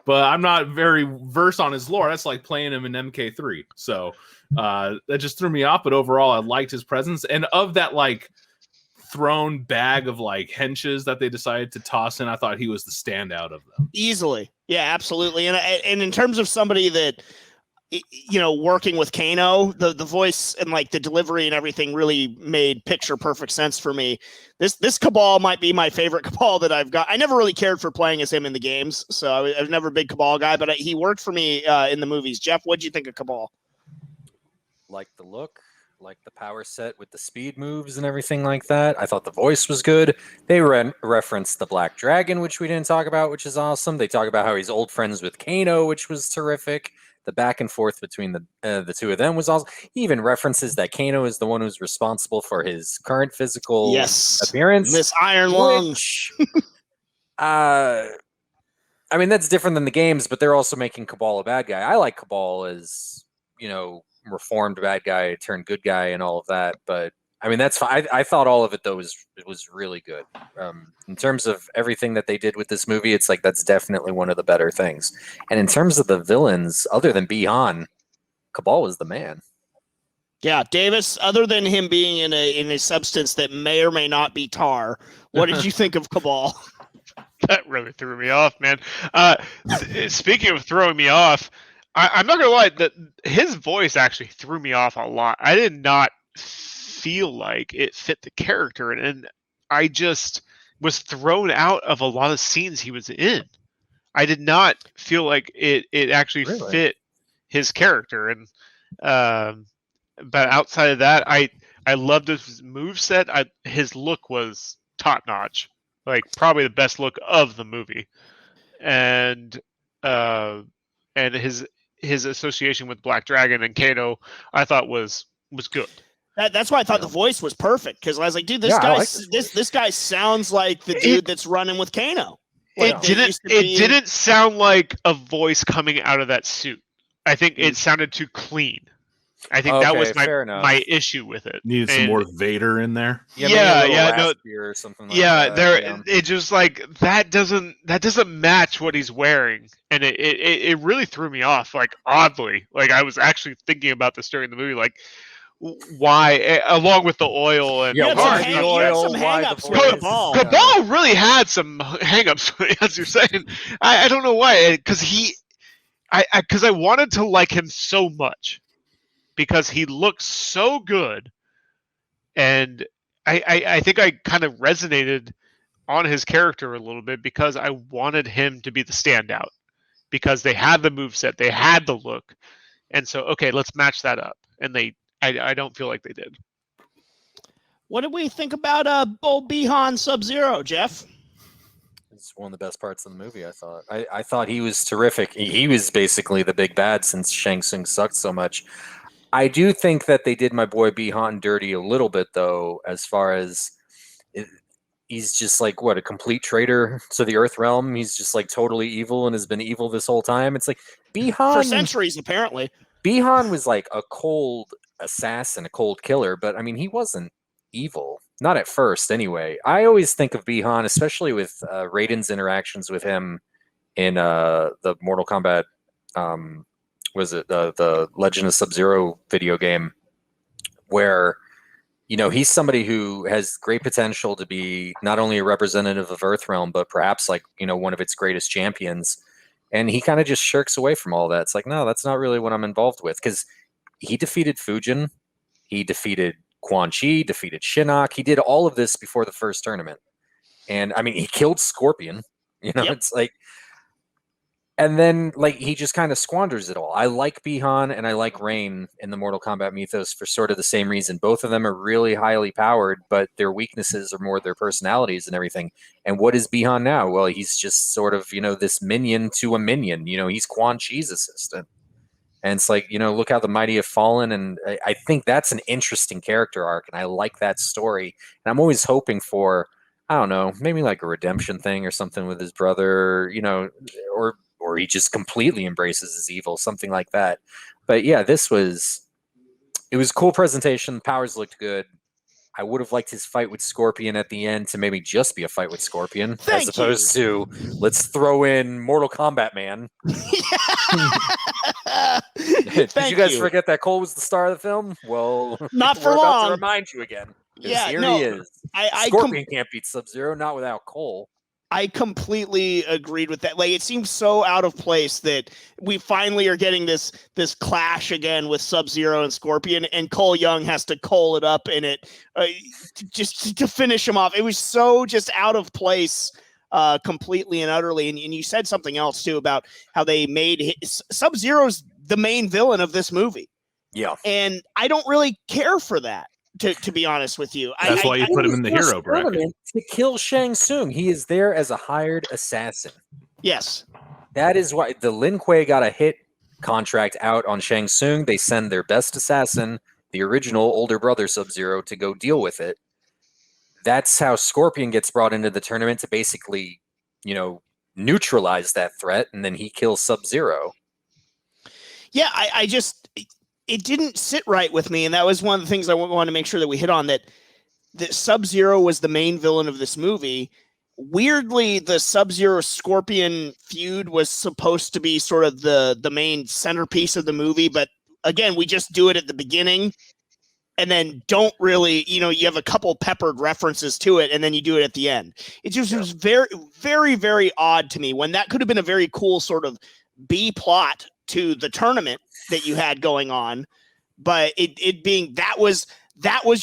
but I'm not very versed on his lore. That's like playing him in MK3. So that just threw me off. But overall, I liked his presence. And of that, like, thrown bag of like henches that they decided to toss in, I thought he was the standout of them. Easily. Yeah, absolutely. And in terms of somebody that, you know, working with Kano, the voice and like the delivery and everything really made picture perfect sense for me. This Cabal might be my favorite Cabal that I've got. I never really cared for playing as him in the games, so I was never a big Cabal guy, but he worked for me in the movies. Jeff, what'd you think of Cabal? Like the look, like the power set with the speed moves and everything like that. I thought the voice was good. They referenced the Black Dragon, which we didn't talk about, which is awesome. They talk about how he's old friends with Kano, which was terrific. The back and forth between the two of them was awesome. He even references that Kano is the one who's responsible for his current physical appearance. This iron lung. I mean, that's different than the games, but they're also making Cabal a bad guy. I like Cabal as, you know, reformed bad guy turned good guy and all of that, but I mean, that's fine. I thought all of it though was really good. In terms of everything that they did with this movie, it's like that's definitely one of the better things. And in terms of the villains, other than Bi-Han, Cabal was the man. Yeah, Davis, other than him being in a substance that may or may not be tar, what did you think of Cabal? That really threw me off, man. Speaking of throwing me off, I'm not gonna lie, that his voice actually threw me off a lot. I did not feel like it fit the character, and I just was thrown out of a lot of scenes he was in. I did not feel like it actually fit his character, and but outside of that, I loved his moveset. His look was top notch, like probably the best look of the movie, and his association with Black Dragon and Kano, I thought was good. That's why I thought the voice was perfect, because I was like, dude, this guy sounds like the dude that's running with Kano. Like, it didn't sound like a voice coming out of that suit. I think it sounded too clean. I think that was my issue with it. Needed some more Vader in there. Or something like that. It just like that doesn't match what he's wearing, and it really threw me off, like oddly. Like I was actually thinking about this during the movie, like why, along with the oil and Cabal really had some hangups, as you're saying. I don't know why, because I wanted to like him so much because he looked so good, and I think I kind of resonated on his character a little bit because I wanted him to be the standout because they had the moveset, they had the look, and so okay, let's match that up, and I don't feel like they did. What did we think about old Bi-Han Sub-Zero, Jeff? It's one of the best parts of the movie, I thought. I thought he was terrific. He was basically the big bad since Shang Tsung sucked so much. I do think that they did my boy Bi-Han dirty a little bit, though, as far as he's just like, what, a complete traitor to the Earth realm? He's just like totally evil and has been evil this whole time. It's like Bi-Han... For centuries, apparently. Bi-Han was like a cold assassin, a cold killer, but I mean, he wasn't evil. Not at first, anyway. I always think of Bi-Han, especially with Raiden's interactions with him in the Mortal Kombat, was it the Legend of Sub-Zero video game, where, you know, he's somebody who has great potential to be not only a representative of Earthrealm, but perhaps like, you know, one of its greatest champions. And he kind of just shirks away from all that. It's like, no, that's not really what I'm involved with, because he defeated Fujin, he defeated Quan Chi, defeated Shinnok. He did all of this before the first tournament. And I mean, he killed Scorpion. You know, It's like, and then like he just kind of squanders it all. I like Bi-Han and I like Rain in the Mortal Kombat mythos for sort of the same reason. Both of them are really highly powered, but their weaknesses are more their personalities and everything. And what is Bi-Han now? Well, he's just sort of, you know, this minion to a minion. You know, he's Quan Chi's assistant. And it's like, you know, look how the mighty have fallen. And I think that's an interesting character arc. And I like that story. And I'm always hoping for I don't know, maybe like a redemption thing or something with his brother, or he just completely embraces his evil, something like that. But yeah, it was a cool presentation. The powers looked good. I would have liked his fight with Scorpion at the end to maybe just be a fight with Scorpion, as opposed to let's throw in Mortal Kombat Man. Did you guys forget that Cole was the star of the film? Well, not for we're long. about to remind you again. Yeah, here no, he is. Scorpion can't beat Sub-Zero, not without Cole. I completely agreed with that. Like, it seems so out of place that we finally are getting this clash again with Sub-Zero and Scorpion, and Cole Young has to Cole it up in it just to finish him off. It was so just out of place, completely and utterly. And you said something else too about how they made Sub-Zero's the main villain of this movie. Yeah, and I don't really care for that. To be honest with you, that's why you put him in the hero bracket. To kill Shang Tsung, he is there as a hired assassin. Yes, that is why the Lin Kuei got a hit contract out on Shang Tsung. They send their best assassin, the original older brother Sub-Zero, to go deal with it. That's how Scorpion gets brought into the tournament to basically, neutralize that threat, and then he kills Sub-Zero. Yeah, I just. It didn't sit right with me, and that was one of the things I wanted to make sure that we hit on, that Sub-Zero was the main villain of this movie. Weirdly, the Sub-Zero Scorpion feud was supposed to be sort of the main centerpiece of the movie, but again, we just do it at the beginning and then don't really, you have a couple peppered references to it, and then you do it at the end. It just was very, very, very odd to me, when that could have been a very cool sort of B plot to the tournament that you had going on, but it being that was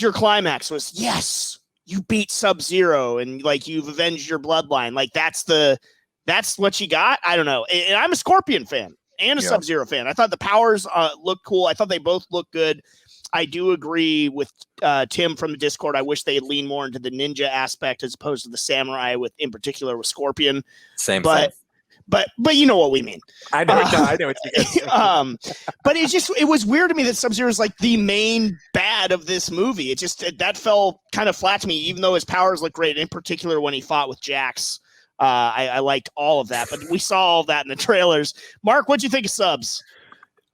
your climax, was yes, you beat Sub-Zero and like you've avenged your bloodline. Like that's what you got. I don't know. And I'm a Scorpion fan and a Sub-Zero fan. I thought the powers looked cool. I thought they both looked good. I do agree with Tim from the Discord. I wish they had leaned more into the ninja aspect as opposed to the samurai, in particular with Scorpion. Same thing. But you know what we mean. I know what you mean. But it was weird to me that Sub-Zero is like the main bad of this movie. It just that fell kind of flat to me, even though his powers look great. In particular, when he fought with Jax, I liked all of that. But we saw all of that in the trailers. Mark, what'd you think of Subs?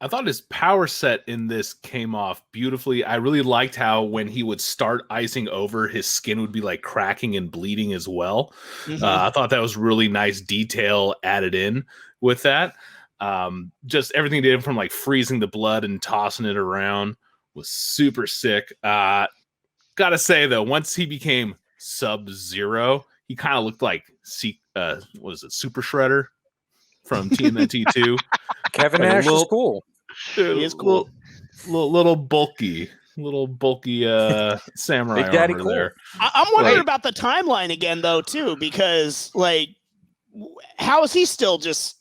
I thought his power set in this came off beautifully. I really liked how when he would start icing over, his skin would be like cracking and bleeding as well. Mm-hmm. I thought that was really nice detail added in with that. Just everything he did, from like freezing the blood and tossing it around, was super sick. Gotta say though, once he became Sub-Zero, he kind of looked like what is it, Super Shredder from TMNT 2. Kevin Nash is cool. He is cool. Little bulky samurai Big Daddy armor cool. there. I'm wondering about the timeline again, though, too, because like, how is he still just?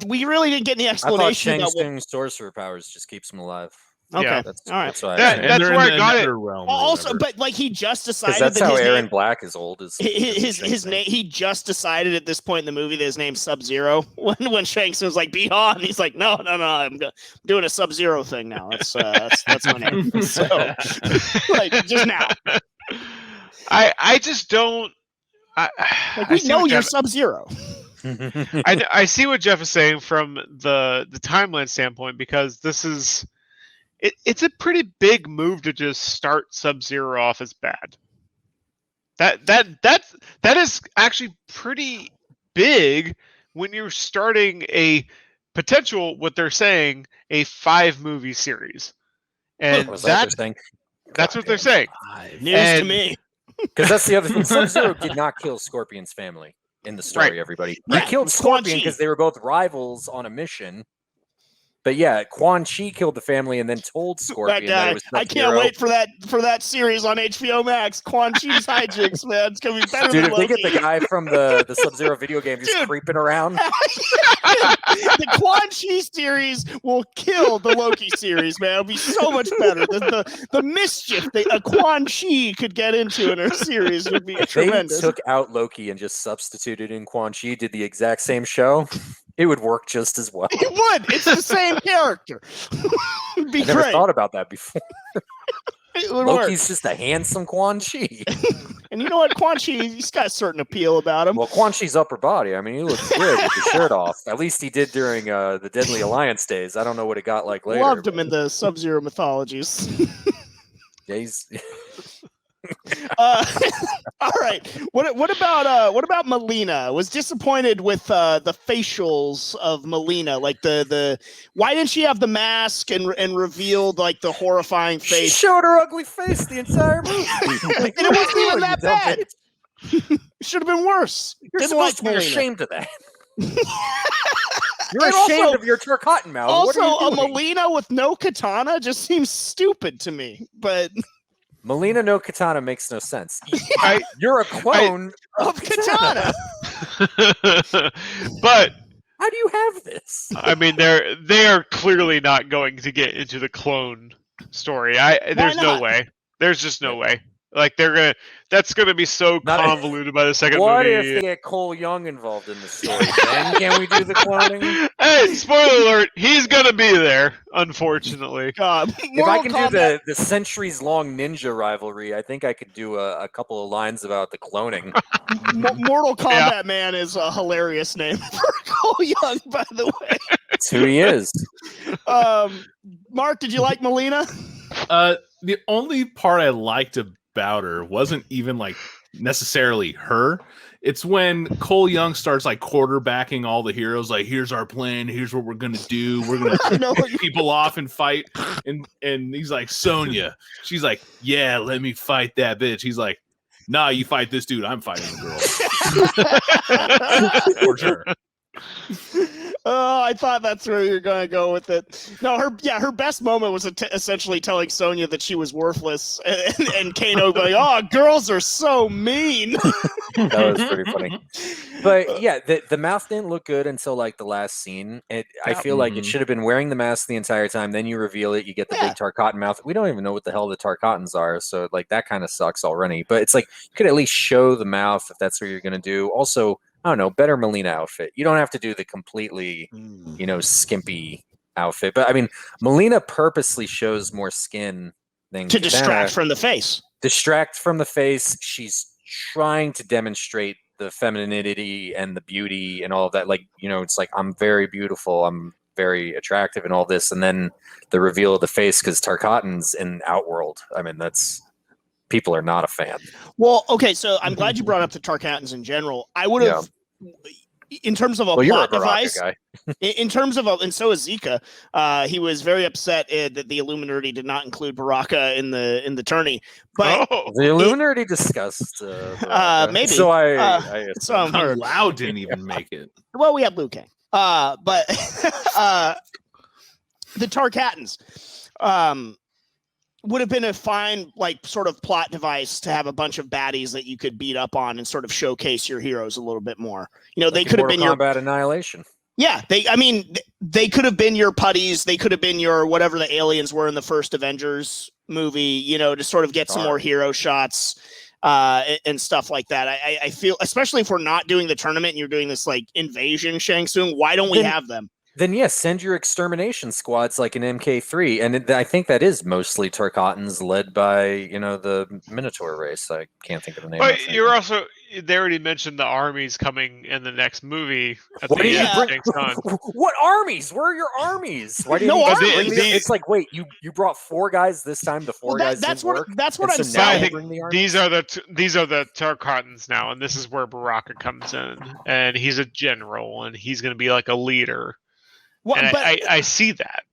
We really didn't get any explanation. I thought Shang Tsung's sorcerer powers just keeps him alive. Okay, yeah. all right. That's where I got it. Also, but like he just decided that's that how his Aaron name, Black is old. His name. He just decided at this point in the movie that his name's Sub-Zero. When Shang Tsung was like, "Be on," he's like, "No, I'm doing a Sub-Zero thing now. That's my name." So, like, just now. I just don't. We know you're Sub-Zero. I see what Jeff is saying from the timeline standpoint, because this is. It's a pretty big move to just start Sub-Zero off as bad. That is actually pretty big when you're starting a potential, what they're saying, a 5-movie series. And that's what they're saying. News to me. Because that's the other thing. Sub-Zero did not kill Scorpion's family in the story, everybody. He killed Scorpion because they were both rivals on a mission. But yeah, Quan Chi killed the family and then told Scorpion that it was Sub-Zero. I can't wait for that series on HBO Max. Quan Chi's hijinks, man. It's gonna be better than Loki. Dude, if they get the guy from the Sub-Zero video game just creeping around. The Quan Chi series will kill the Loki series, man. It'll be so much better. The mischief that Quan Chi could get into in a series would be tremendous. They took out Loki and just substituted in Quan Chi, did the exact same show. It would work just as well. It would. It's the same character. I never thought about that before. It would Loki's work. just a handsome Quan Chi. And you know what, Quan Chi, he's got a certain appeal about him. Well, Quan Chi's upper body. I mean, he looks good with the shirt off. At least he did during the Deadly Alliance days. I don't know what it got like later. Loved him in the Sub-Zero mythologies. Yeah, he's... All right. What about Melina? Was disappointed with the facials of Melina. Like the why didn't she have the mask and revealed like the horrifying She face? showed her ugly face the entire movie. Like, And it wasn't even that you dumb bad. bitch. It should have been worse. You're Didn't supposed to like be Melina. ashamed of that. You're And ashamed also- of your Tarkatan mouth. What Also, are a you doing? Melina with no katana just seems stupid to me. But Melina no katana makes no sense. I- You're a clone of katana. But How do you have this? I mean, they are clearly not going to get into the clone story. There's no not? way. There's just no way. Like that's gonna be so Not- convoluted by the second What movie. if they get Cole Young involved in the story? Then can we do the cloning? Hey, spoiler alert! He's gonna be there, unfortunately. God, If I can do the centuries-long ninja rivalry, I think I could do a couple of lines about the cloning. Mortal Kombat Man is a hilarious name for Cole Young, by the way. That's who he is. Mark, did you like Melina? The only part I liked about her wasn't even like necessarily her. It's when Cole Young starts like quarterbacking all the heroes, like, here's our plan, here's what we're gonna do, we're gonna I know pick people off and fight. And he's like, Sonya. She's like, yeah, let me fight that bitch. He's like, nah, you fight this dude, I'm fighting the girl. For sure. Oh, I thought that's where you're gonna go with it. No, her best moment was essentially telling Sonya that she was worthless, and Kano going, "Oh, girls are so mean." That was pretty funny. But yeah, the mouth didn't look good until like the last scene. I feel like it should have been wearing the mask the entire time. Then you reveal it, you get the big Tarkatan mouth. We don't even know what the hell the Tarkatans are, so like that kind of sucks already. But it's like you could at least show the mouth if that's what you're gonna do. Also, I don't know, better Melina outfit. You don't have to do the completely, skimpy outfit. But I mean, Melina purposely shows more skin than To Katana. distract from the face. Distract from the face. She's trying to demonstrate the femininity and the beauty and all of that. Like, it's like, I'm very beautiful. I'm very attractive and all this. And then the reveal of the face, because Tarkatan's in Outworld. I mean, people are not a fan. Well, okay, so I'm glad you brought up the Tarkatans in general. I would have, in terms of a Well, you're plot a Baraka device, guy. in terms of, and so is Zika. He was very upset that the Illuminati did not include Baraka in the tourney. But The Illuminati discussed. maybe. So I so I'm heard. Lau didn't even make it. Well, we have Liu Kang. But the Tarkatans would have been a fine, like, sort of plot device to have a bunch of baddies that you could beat up on and sort of showcase your heroes a little bit more. They could have been your Mortal Kombat Annihilation. Yeah, they could have been your putties. They could have been your whatever the aliens were in the first Avengers movie. To sort of get some more hero shots and stuff like that. I feel, especially if we're not doing the tournament and you're doing this like invasion Shang Tsung, why don't we have them? Then yes, send your extermination squads like an MK3, and I think that is mostly Tarkatans led by the Minotaur race. I can't think of the name. But they already mentioned the armies coming in the next movie. At What the did you end of bring? Shang Tsung. What armies? Where are your armies? Why do you No need to armies. bring the- It's like, wait, you brought 4 guys this time. The 4 guys that's didn't what work. that's what and I'm so now I you saying. think bring the armies? these are the Tarkatans now, and this is where Baraka comes in, and he's a general, and he's going to be like a leader. Well, And but I see that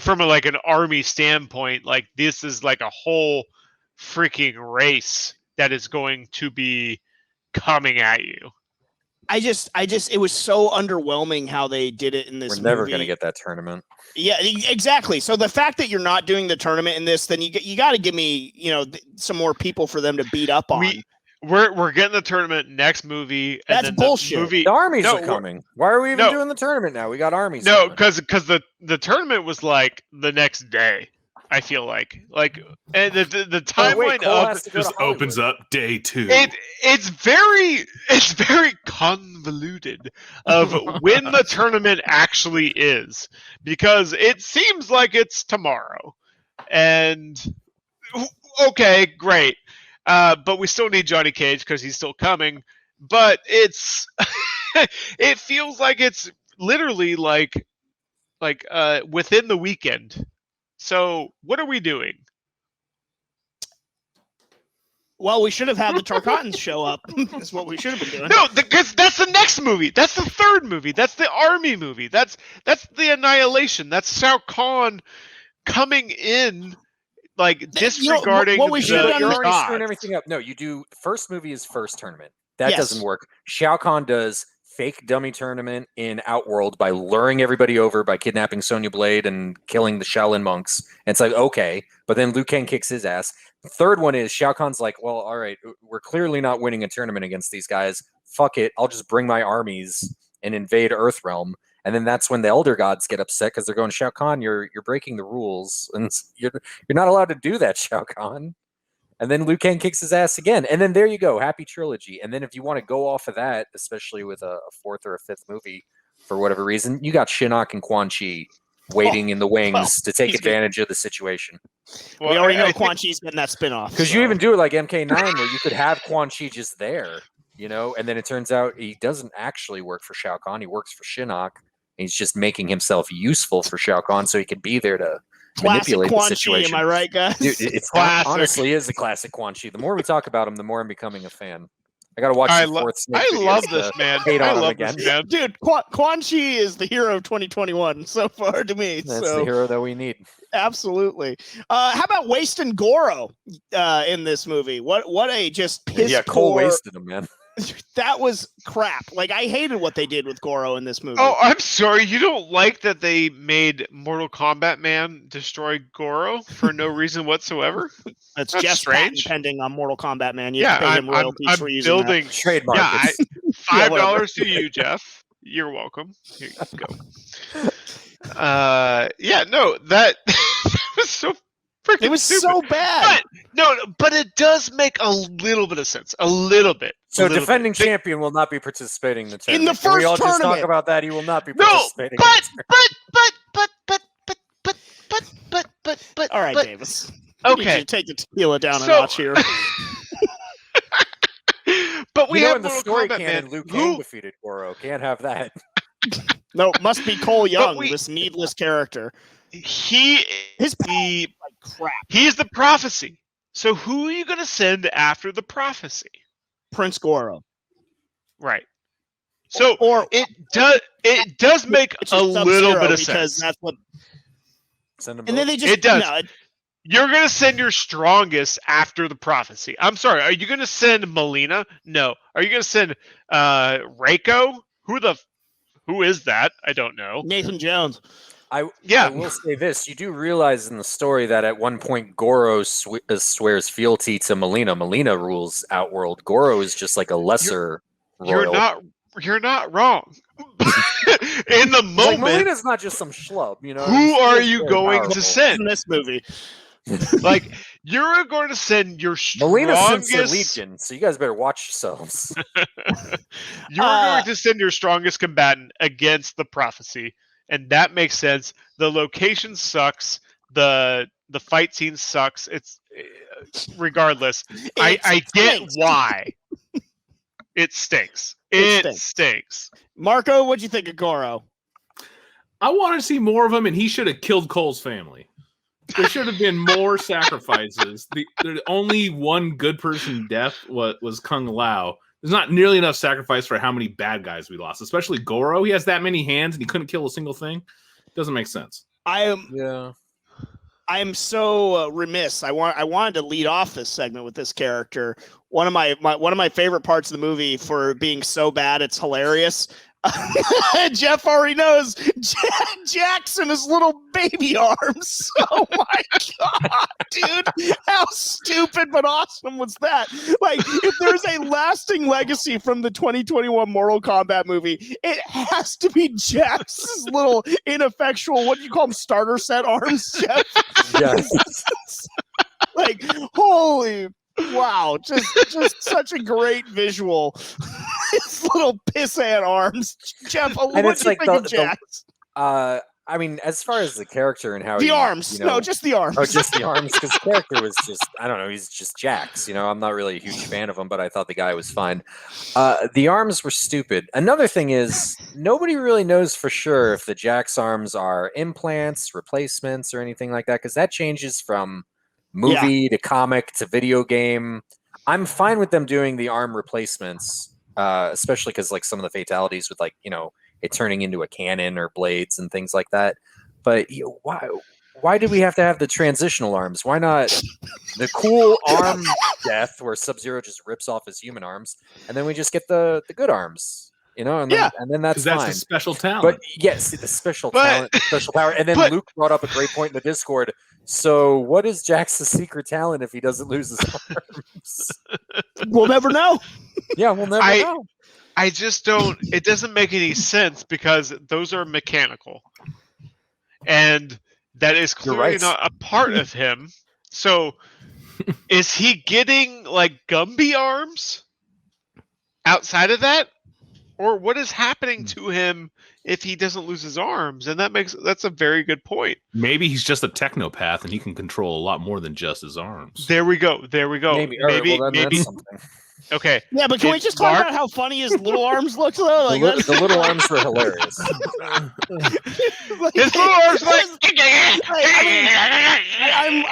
from an army standpoint. Like, this is like a whole freaking race that is going to be coming at you. I just it was so underwhelming how they did it in this We're never movie. going to get that tournament. Yeah, exactly. So the fact that you're not doing the tournament in this, then you got to give me, some more people for them to beat up on. We're getting the tournament next movie. And That's then bullshit. The movie, The armies No, are coming. Why are we even doing the tournament now? We got armies. No, coming. because the tournament was like the next day. I feel like and the Oh, timeline wait, Cole of has to go to Just opens Hollywood. up day 2. it's very convoluted of when the tournament actually is, because it seems like it's tomorrow. And okay, great. But we still need Johnny Cage because he's still coming. But it's it feels like it's literally like within the weekend. So what are we doing? Well, we should have had the Tarkatans show up. That's what we should have been doing. No, because that's the next movie. That's the third movie. That's the army movie. That's the Annihilation. That's Shao Kahn coming in, like disregarding what we should've the done- You're already gods. screwing everything up. No, you do. First movie is first tournament. That Yes. doesn't work. Shao Kahn does fake dummy tournament in Outworld by luring everybody over by kidnapping Sonya Blade and killing the Shaolin monks. And it's like, okay, but then Liu Kang kicks his ass. Third one is Shao Kahn's like, well, all right, we're clearly not winning a tournament against these guys. Fuck it, I'll just bring my armies and invade Earthrealm. And then that's when the Elder Gods get upset because they're going, Shao Kahn, you're breaking the rules, and you're not allowed to do that, Shao Kahn. And then Liu Kang kicks his ass again. And then there you go, happy trilogy. And then if you want to go off of that, especially with a fourth or a fifth movie, for whatever reason, you got Shinnok and Quan Chi waiting in the wings to take advantage of the situation. We already know Quan Chi's getting that spinoff. Because you even do it like MK9 where you could have Quan Chi just there, you know, and then it turns out he doesn't actually work for Shao Kahn. He works for Shinnok. And he's just making himself useful for Shao Kahn so he can be there to manipulate Quan the situation. Chi, am I right, guys? Dude, it's Classic. honestly is a classic Quan Chi. The more we talk about him, the more I'm becoming a fan. I gotta watch I the fourth Snake I videos love to this man. hate I on him love again. this man. Dude, Quan Chi is the hero of 2021 so far to me. That's so the hero that we need. absolutely. How about wasting Goro in this movie? What a just piss Cole poor. wasted him, man. That was crap. Like, I hated what they did with Goro in this movie. Oh, I'm sorry. You don't like that they made Mortal Kombat Man destroy Goro for no reason whatsoever? That's that's just patent strange. pending on Mortal Kombat Man. You have to pay him royalties I'm for using building. Trademark. Yeah, It's- Yeah, $5 to you, Jeff. You're welcome. Here you go. Yeah, no, that was so freaking It was stupid. so bad. But it does make a little bit of sense. A little bit. So A little defending bit. They- champion will not be participating in the In the tournament. Can we first all just talk tournament. about that? He will not be No, participating. but. All right, but, Davis. I need you Okay. to take the tequila down a So- notch here. But we You know, have in the Mortal story Kombat canon, Man. Liu Kang defeated Goro. Can't have that. No, it must be Cole Young, we- this needless character. He His the like crap. he's the prophecy. So who are you going to send after the prophecy? Prince Goro. Right. So Or it does make which a is little Sub-Zero bit of because sense. that's what. Send him And then both. they just It does. no, You're going to send your strongest after the prophecy. I'm sorry. Are you going to send Melina? No. Are you going to send Reiko? Who is that? I don't know. Nathan Jones. I Yeah. will say this: you do realize in the story that at one point Goro swears fealty to Melina. Melina rules Outworld. Goro is just like a lesser royal. You're not wrong. In the Like, moment, Melina's not just some schlub, you know. who She are is you very going powerful. to send? In this movie. Like, you're going to send your Melina sends her strongest. legion, so you guys better watch yourselves. You're going to send your strongest combatant against the prophecy, and that makes sense. The location sucks. The fight scene sucks. It's regardless. I get stinks. why. It stinks. It It stinks. Marco, what'd you think of Goro? I wanted to see more of him, and he should have killed Cole's family. There should have been more sacrifices. The only one good person death was Kung Lao. There's not nearly enough sacrifice for how many bad guys we lost, especially Goro. He has that many hands, and he couldn't kill a single thing. Doesn't make sense. Yeah. I am so remiss. I wanted to lead off this segment with this character. One of my favorite parts of the movie for being so bad it's hilarious. Jeff already knows Jackson his little baby arms. Oh my god, dude! How stupid but awesome was that? Like, if there's a lasting legacy from the 2021 Mortal Kombat movie, it has to be Jax's little ineffectual. What do you call them? Starter set arms, Jeff? Yes. Like, holy wow, just such a great visual. His little pissant arms. Jeff, what do you it's like think of the- Jax? I mean, as far as the character and how The he, arms. you know, No, just the arms. oh, just the arms, because the character was just, I don't know, he's just Jax. You know, I'm not really a huge fan of him, but I thought the guy was fine. The arms were stupid. Another thing is, nobody really knows for sure if the Jax arms are implants, replacements, or anything like that, because that changes from movie to comic to video game. I'm fine with them doing the arm replacements, especially because like some of the fatalities with like, you know, it turning into a cannon or blades and things like that. But why do we have to have the transitional arms? Why not the cool arm death where Sub-Zero just rips off his human arms, and then we just get the good arms, you know? And then that's fine. That's a special talent. But yes, the special talent, special power. And then Luke brought up a great point in the Discord. So what is Jax's secret talent if he doesn't lose his arms? We'll never know. Yeah, we'll never know. I just don't. It doesn't make any sense because those are mechanical, and that is clearly not a part of him. So, is he getting like Gumby arms outside of that, or what is happening to him if he doesn't lose his arms? And that's a very good point. Maybe he's just a technopath and he can control a lot more than just his arms. There we go. Maybe. That's something. Okay. Yeah, but can we just talk about how funny his little arms look though? Like, the little arms were hilarious. Like, his little arms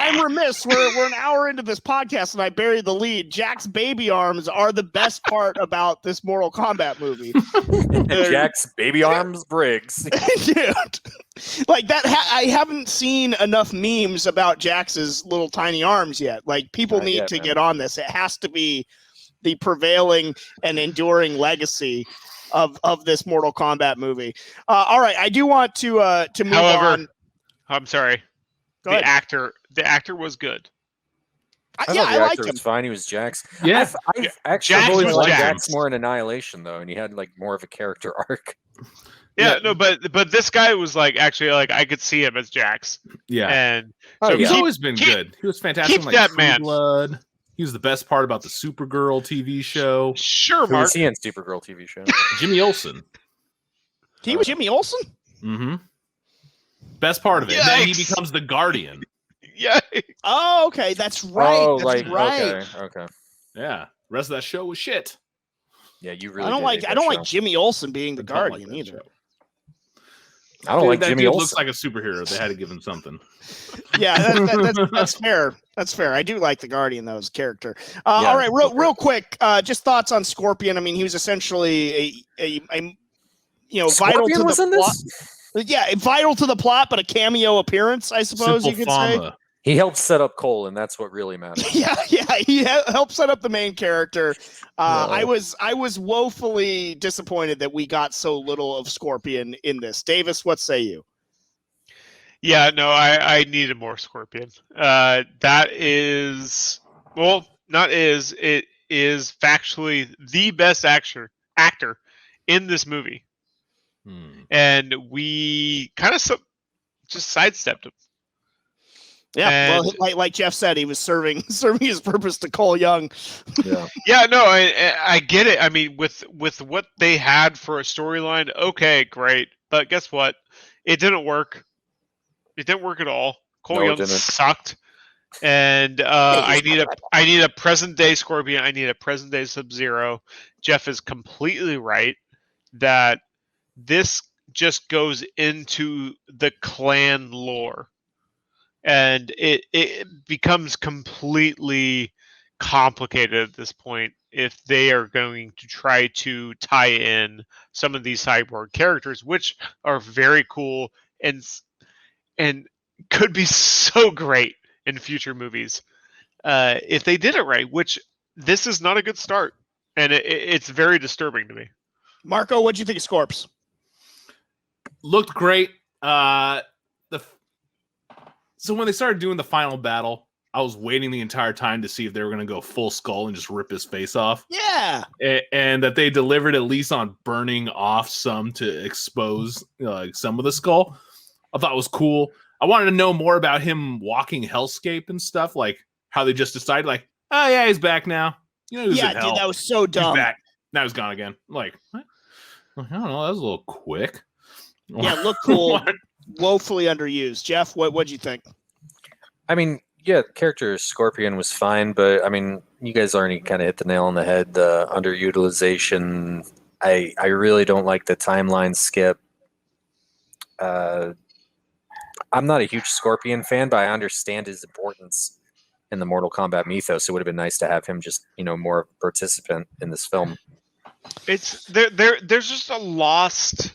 I'm remiss. We're an hour into this podcast and I buried the lead. Jack's baby arms are the best part about this Mortal Kombat movie. Jack's baby arms Briggs. Dude. Like that I haven't seen enough memes about Jax's little tiny arms yet. Like people need to get on this. It has to be the prevailing and enduring legacy of this Mortal Kombat movie. All right, I do want to move on. I'm sorry. Go ahead. The actor was good. I thought the actor was fine. He was Jax. Yeah, I've actually always liked Jax more in Annihilation though, and he had like more of a character arc. Yeah, no, but this guy was like actually like I could see him as Jax. Yeah, and so he's always been good. He was fantastic. Keep that man. Blood. He was the best part about the Supergirl TV show. Sure, Mark. Who was he in Supergirl TV show? Jimmy Olsen. He was Jimmy Olsen? Mm-hmm. Best part of it. Then he becomes the Guardian. Yeah. Oh, okay. That's right. Oh, that's right. Okay. Yeah. The rest of that show was shit. Yeah, you really. I don't like Jimmy Olsen being the Guardian either. Show. I don't like Jimmy Olsen. Looks like a superhero. They had to give him something. Yeah, that's fair. That's fair. I do like the Guardian though as a character. All right, real quick, just thoughts on Scorpion. I mean, he was essentially a vital to the plot. Yeah, vital to the plot, but a cameo appearance, I suppose you could say. He helped set up Cole, and that's what really matters. Yeah, he helped set up the main character. I was woefully disappointed that we got so little of Scorpion in this. Davis, what say you? Yeah, no, I needed more Scorpion. That is, well, not is, it is factually the best actor in this movie. And we kind of just sidestepped him. Yeah, well, like Jeff said, he was serving his purpose to Cole Young. Yeah, no, I get it. I mean, with what they had for a storyline, okay, great. But guess what? It didn't work. It didn't work at all. Cole Young sucked. And I need a present day Scorpion. I need a present day Sub-Zero. Jeff is completely right that this just goes into the clan lore. And it becomes completely complicated at this point if they are going to try to tie in some of these cyborg characters, which are very cool and could be so great in future movies if they did it right, which this is not a good start. And it's very disturbing to me. Marco, what'd you think of Scorps? Looked great. So when they started doing the final battle, I was waiting the entire time to see if they were going to go full skull and just rip his face off. Yeah. And that they delivered at least on burning off some to expose some of the skull. I thought it was cool. I wanted to know more about him walking Hellscape and stuff, like how they just decided, like, oh, yeah, he's back now. You know, dude, that was so dumb. He's back. Now he's gone again. I'm like, what? I don't know. That was a little quick. Yeah, look cool. woefully underused. Jeff, what'd you think? I mean, yeah, the character Scorpion was fine, but I mean, you guys already kind of hit the nail on the head. The underutilization. I really don't like the timeline skip. I'm not a huge Scorpion fan, but I understand his importance in the Mortal Kombat mythos. It would have been nice to have him just, more participant in this film. It's there's just a lost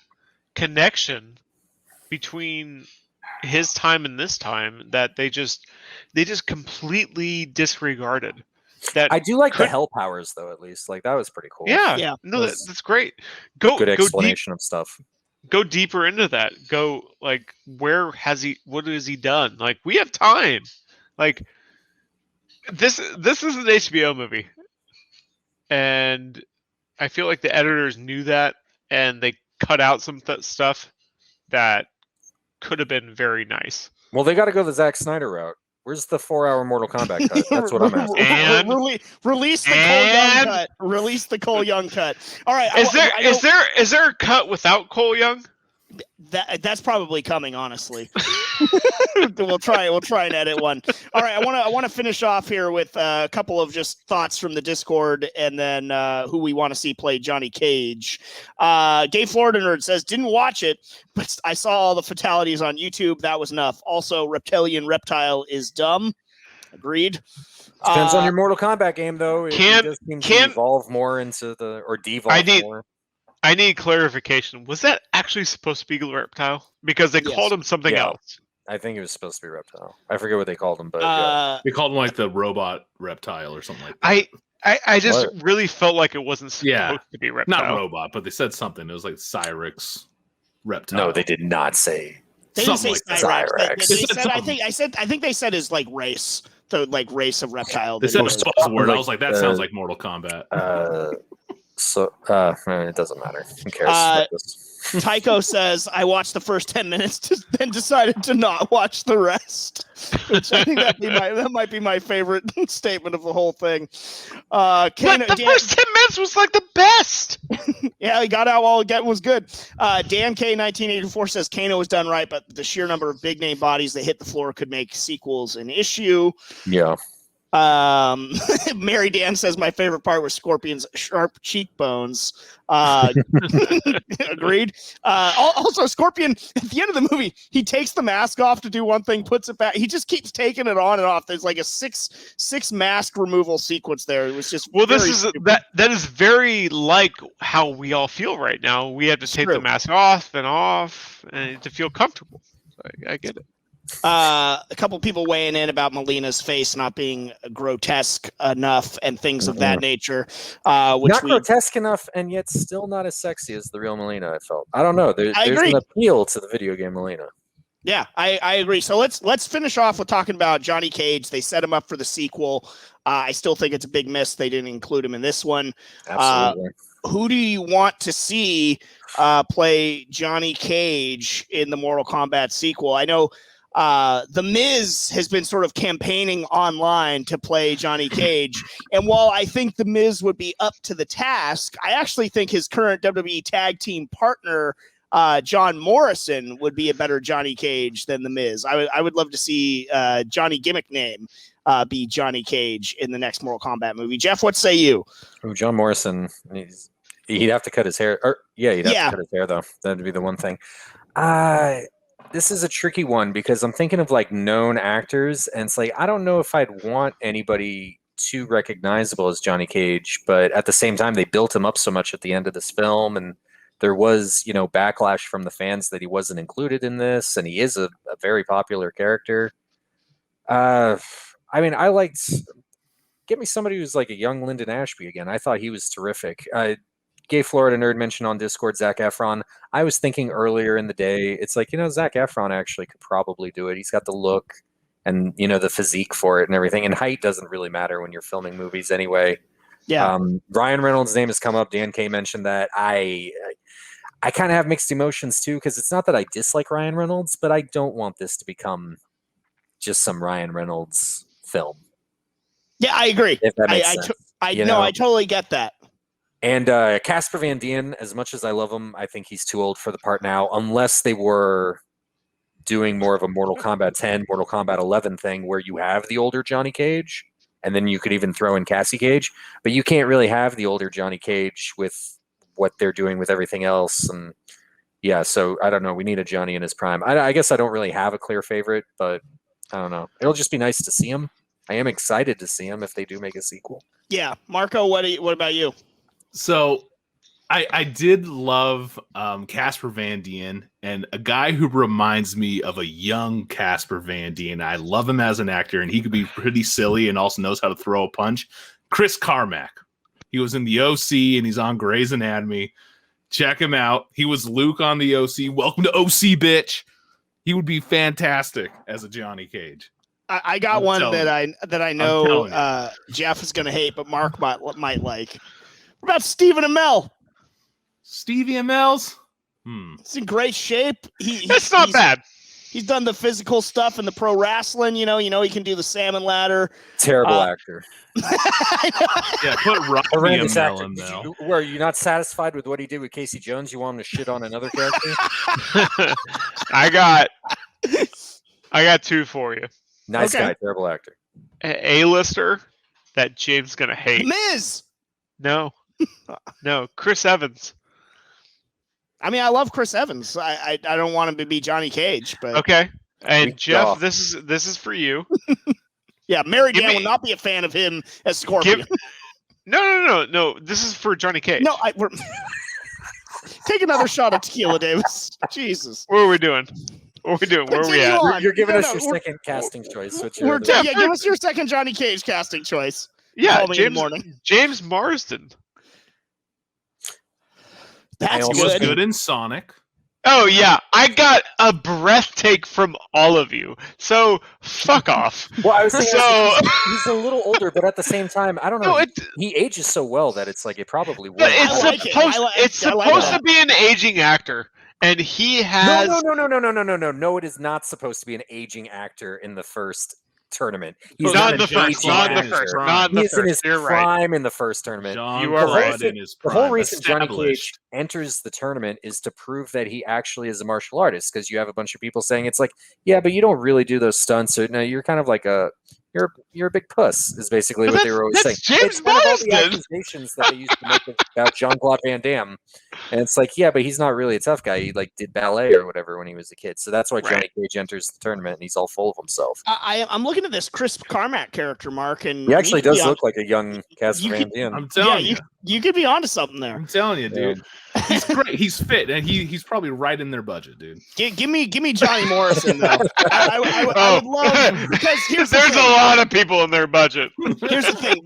connection between his time and this time that they just completely disregarded. That I do like the hell powers though, at least. Like that was pretty cool. Yeah. No, that's great. Good explanation of stuff. Go deeper into that. Go like what has he done? Like we have time. Like this is an HBO movie. And I feel like the editors knew that and they cut out some stuff that could have been very nice. Well, they got to go the Zack Snyder route. Where's the 4-hour Mortal Kombat cut? That's what I'm asking. And release the Cole Young cut. Release the Cole Young cut. All right. Is there a cut without Cole Young? That's probably coming, honestly. We'll try and edit one. All right, I want to finish off here with a couple of just thoughts from the Discord, and then who we want to see play Johnny Cage. Gay Florida Nerd says didn't watch it, but I saw all the fatalities on YouTube. That was enough. Also, Reptilian Reptile is dumb. Agreed. Depends on your Mortal Kombat game, though. It does seem to evolve more into devolve more. I need clarification. Was that actually supposed to be Reptile? Because they called him something else. I think it was supposed to be Reptile. I forget what they called him, but they called him like the robot reptile or something like that. I just really felt like it wasn't supposed to be Reptile. Not robot, but they said something. It was like Cyrix Reptile. No, they did not say. They didn't say Cyrix. I think they said his like race, the like race of reptile. They said a word. I was like, that sounds like Mortal Kombat. So it doesn't matter. Who cares? Tycho says, I watched the first 10 minutes, then decided to not watch the rest. Which I think that might be my favorite statement of the whole thing. But the first 10 minutes was like the best. Yeah, he got out while it was good. Dan K 1984 says Kano was done right, but the sheer number of big name bodies that hit the floor could make sequels an issue. Yeah. Mary Dan says my favorite part was Scorpion's sharp cheekbones. Agreed. Also, Scorpion at the end of the movie, he takes the mask off to do one thing, puts it back. He just keeps taking it on and off. There's like a six mask removal sequence there. It was just that is very like how we all feel right now. We have to take the mask off and to feel comfortable. I get it. A couple people weighing in about Melina's face not being grotesque enough and things of that nature. Grotesque enough, and yet still not as sexy as the real Melina. I felt. I don't know. There's an appeal to the video game Melina. Yeah, I agree. So let's finish off with talking about Johnny Cage. They set him up for the sequel. I still think it's a big miss they didn't include him in this one. Absolutely. Who do you want to see play Johnny Cage in the Mortal Kombat sequel? I know. The Miz has been sort of campaigning online to play Johnny Cage. And while I think The Miz would be up to the task, I actually think his current WWE tag team partner, John Morrison, would be a better Johnny Cage than The Miz. I would love to see Johnny Gimmick name be Johnny Cage in the next Mortal Kombat movie. Jeff, what say you? Oh, John Morrison, he'd have to cut his hair. He'd have to cut his hair, though. That'd be the one thing. This is a tricky one because I'm thinking of like known actors, and it's like I don't know if I'd want anybody too recognizable as Johnny Cage, but at the same time they built him up so much at the end of this film, and there was backlash from the fans that he wasn't included in this, and he is a very popular character. I mean, get me somebody who's like a young Lyndon Ashby again. I thought he was terrific. Gay Florida Nerd mentioned on Discord Zac Efron. I was thinking earlier in the day, it's like, Zac Efron actually could probably do it. He's got the look and, the physique for it and everything. And height doesn't really matter when you're filming movies anyway. Yeah. Ryan Reynolds' name has come up. Dan K mentioned that. I kind of have mixed emotions too, because it's not that I dislike Ryan Reynolds, but I don't want this to become just some Ryan Reynolds film. Yeah, I agree. If that makes sense. I totally get that. And Casper Van Dien, as much as I love him, I think he's too old for the part now, unless they were doing more of a Mortal Kombat 10, Mortal Kombat 11 thing where you have the older Johnny Cage, and then you could even throw in Cassie Cage, but you can't really have the older Johnny Cage with what they're doing with everything else. And yeah, so I don't know. We need a Johnny in his prime. I guess I don't really have a clear favorite, but I don't know. It'll just be nice to see him. I am excited to see him if they do make a sequel. Yeah, Marco, what about you? So I did love Casper Van Dien, and a guy who reminds me of a young Casper Van Dien. I love him as an actor, and he could be pretty silly and also knows how to throw a punch. Chris Carmack. He was in the OC, and he's on Grey's Anatomy. Check him out. He was Luke on the OC. Welcome to OC, bitch. He would be fantastic as a Johnny Cage. I got one that I know Jeff is going to hate, but Mark might like. What about Stephen Amell? Stevie Amell's? He's in great shape. That's not bad. He's done the physical stuff in the pro wrestling. You know, he can do the salmon ladder. Terrible actor. Yeah, put Rocky Amell in there. Were you not satisfied with what he did with Casey Jones? You want him to shit on another character? I got two for you. Nice guy, terrible actor. A-lister that James is gonna hate. Miz. No, Chris Evans. I mean, I love Chris Evans. I don't want him to be Johnny Cage, but okay. And Jeff, this is for you. Yeah, Mary Dan will not be a fan of him as Scorpion. No. This is for Johnny Cage. No, we're take another shot of tequila, Davis. Jesus. What are we doing? Where are we at? You're giving us your second casting choice. Give us your second Johnny Cage casting choice. Yeah, James Marsden. That's He was good in Sonic. Oh yeah, I got a breath take from all of you. So fuck off. Well, I was thinking he's a little older, but at the same time, I don't know. He ages so well that it's like it probably would. But it's supposed to be an aging actor, and he has No, it is not supposed to be an aging actor in the first tournament. He's not in the first. Not in his prime in the first tournament. You are right. The whole reason Johnny Cage enters the tournament is to prove that he actually is a martial artist, because you have a bunch of people saying it's like, yeah, but you don't really do those stunts, or no, you're kind of like you're a big puss, is basically what they were always saying. James It's kind of all Marsden. the accusations that they used to make about Jean-Claude Van Damme. And it's like, yeah, but he's not really a tough guy. He did ballet or whatever when he was a kid. So that's why Johnny Cage enters the tournament and he's all full of himself. I'm looking at this Chris Carmack character, Mark, and he actually does look like a young Casper Van Dien. I'm telling you. You could be onto something there. I'm telling you, dude. He's great. He's fit, and he's probably right in their budget, dude. Give me Johnny Morrison though. I would love, because there's a lot of people in their budget. Here's the thing: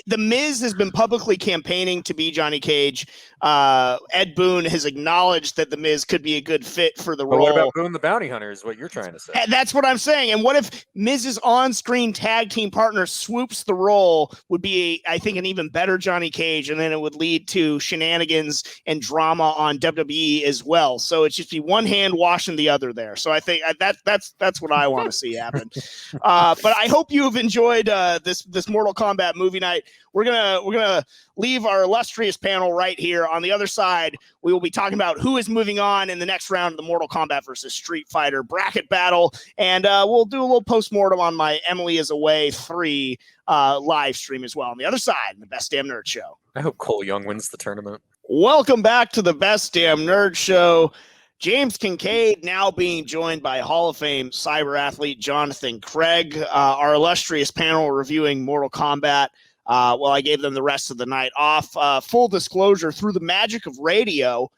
the Miz has been publicly campaigning to be Johnny Cage. Ed Boon has acknowledged that the Miz could be a good fit for the role. What about Boone the Bounty Hunter? Is what you're trying to say? That's what I'm saying. And what if Miz's on-screen tag team partner swoops the role? Would be, I think, an even better Johnny Cage, and then it would lead to shenanigans and drama on WWE as well. So it's just be one hand washing the other there. So I think that's what I want to see happen. But I hope you have enjoyed this Mortal Kombat movie night. We're gonna leave our illustrious panel right here. On the other side, we will be talking about who is moving on in the next round of the Mortal Kombat versus Street Fighter bracket battle, and we'll do a little postmortem on my Emily is Away 3 live stream as well. On the other side, the Best Damn Nerd Show. I hope Cole Young wins the tournament. Welcome back to the Best Damn Nerd Show. James Kincaid now being joined by Hall of Fame cyber athlete Jonathan Craig. Our illustrious panel reviewing Mortal Kombat. Well, I gave them the rest of the night off. Full disclosure, through the magic of radio,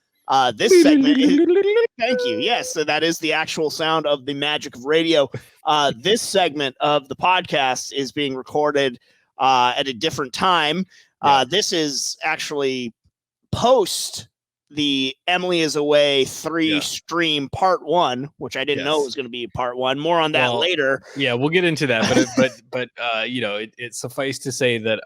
this segment thank you. Yes, so that is the actual sound of the magic of radio. This segment of the podcast is being recorded at a different time. This is actually post the Emily is Away 3 stream part 1, which I didn't know was going to be part 1. More on that later. Yeah, we'll get into that. But you know, it suffice to say that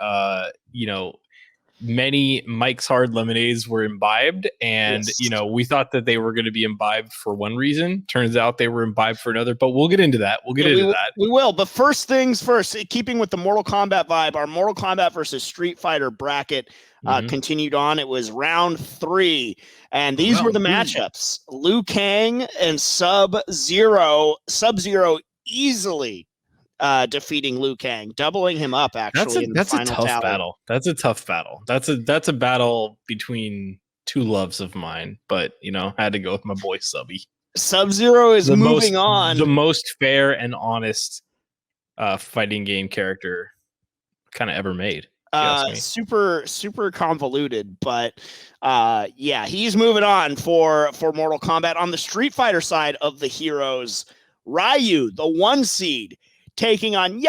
many Mike's Hard Lemonades were imbibed, and Yes. you know, we thought that they were going to be imbibed for one reason. Turns out they were imbibed for another, but we'll get into that. We will. But first things first, keeping with the Mortal Kombat vibe, our Mortal Kombat versus Street Fighter bracket continued on. It was round 3, and these were the matchups. Liu Kang and Sub-Zero. Sub-Zero easily defeating Liu Kang, doubling him up actually. That's a tough battle. That's a tough battle. That's a battle between two loves of mine, but you know, I had to go with my boy Subby. Sub-Zero is moving on. The most fair and honest fighting game character kind of ever made. Super convoluted, but yeah, he's moving on for Mortal Kombat. On the Street Fighter side of the heroes, Ryu, the 1 seed, taking on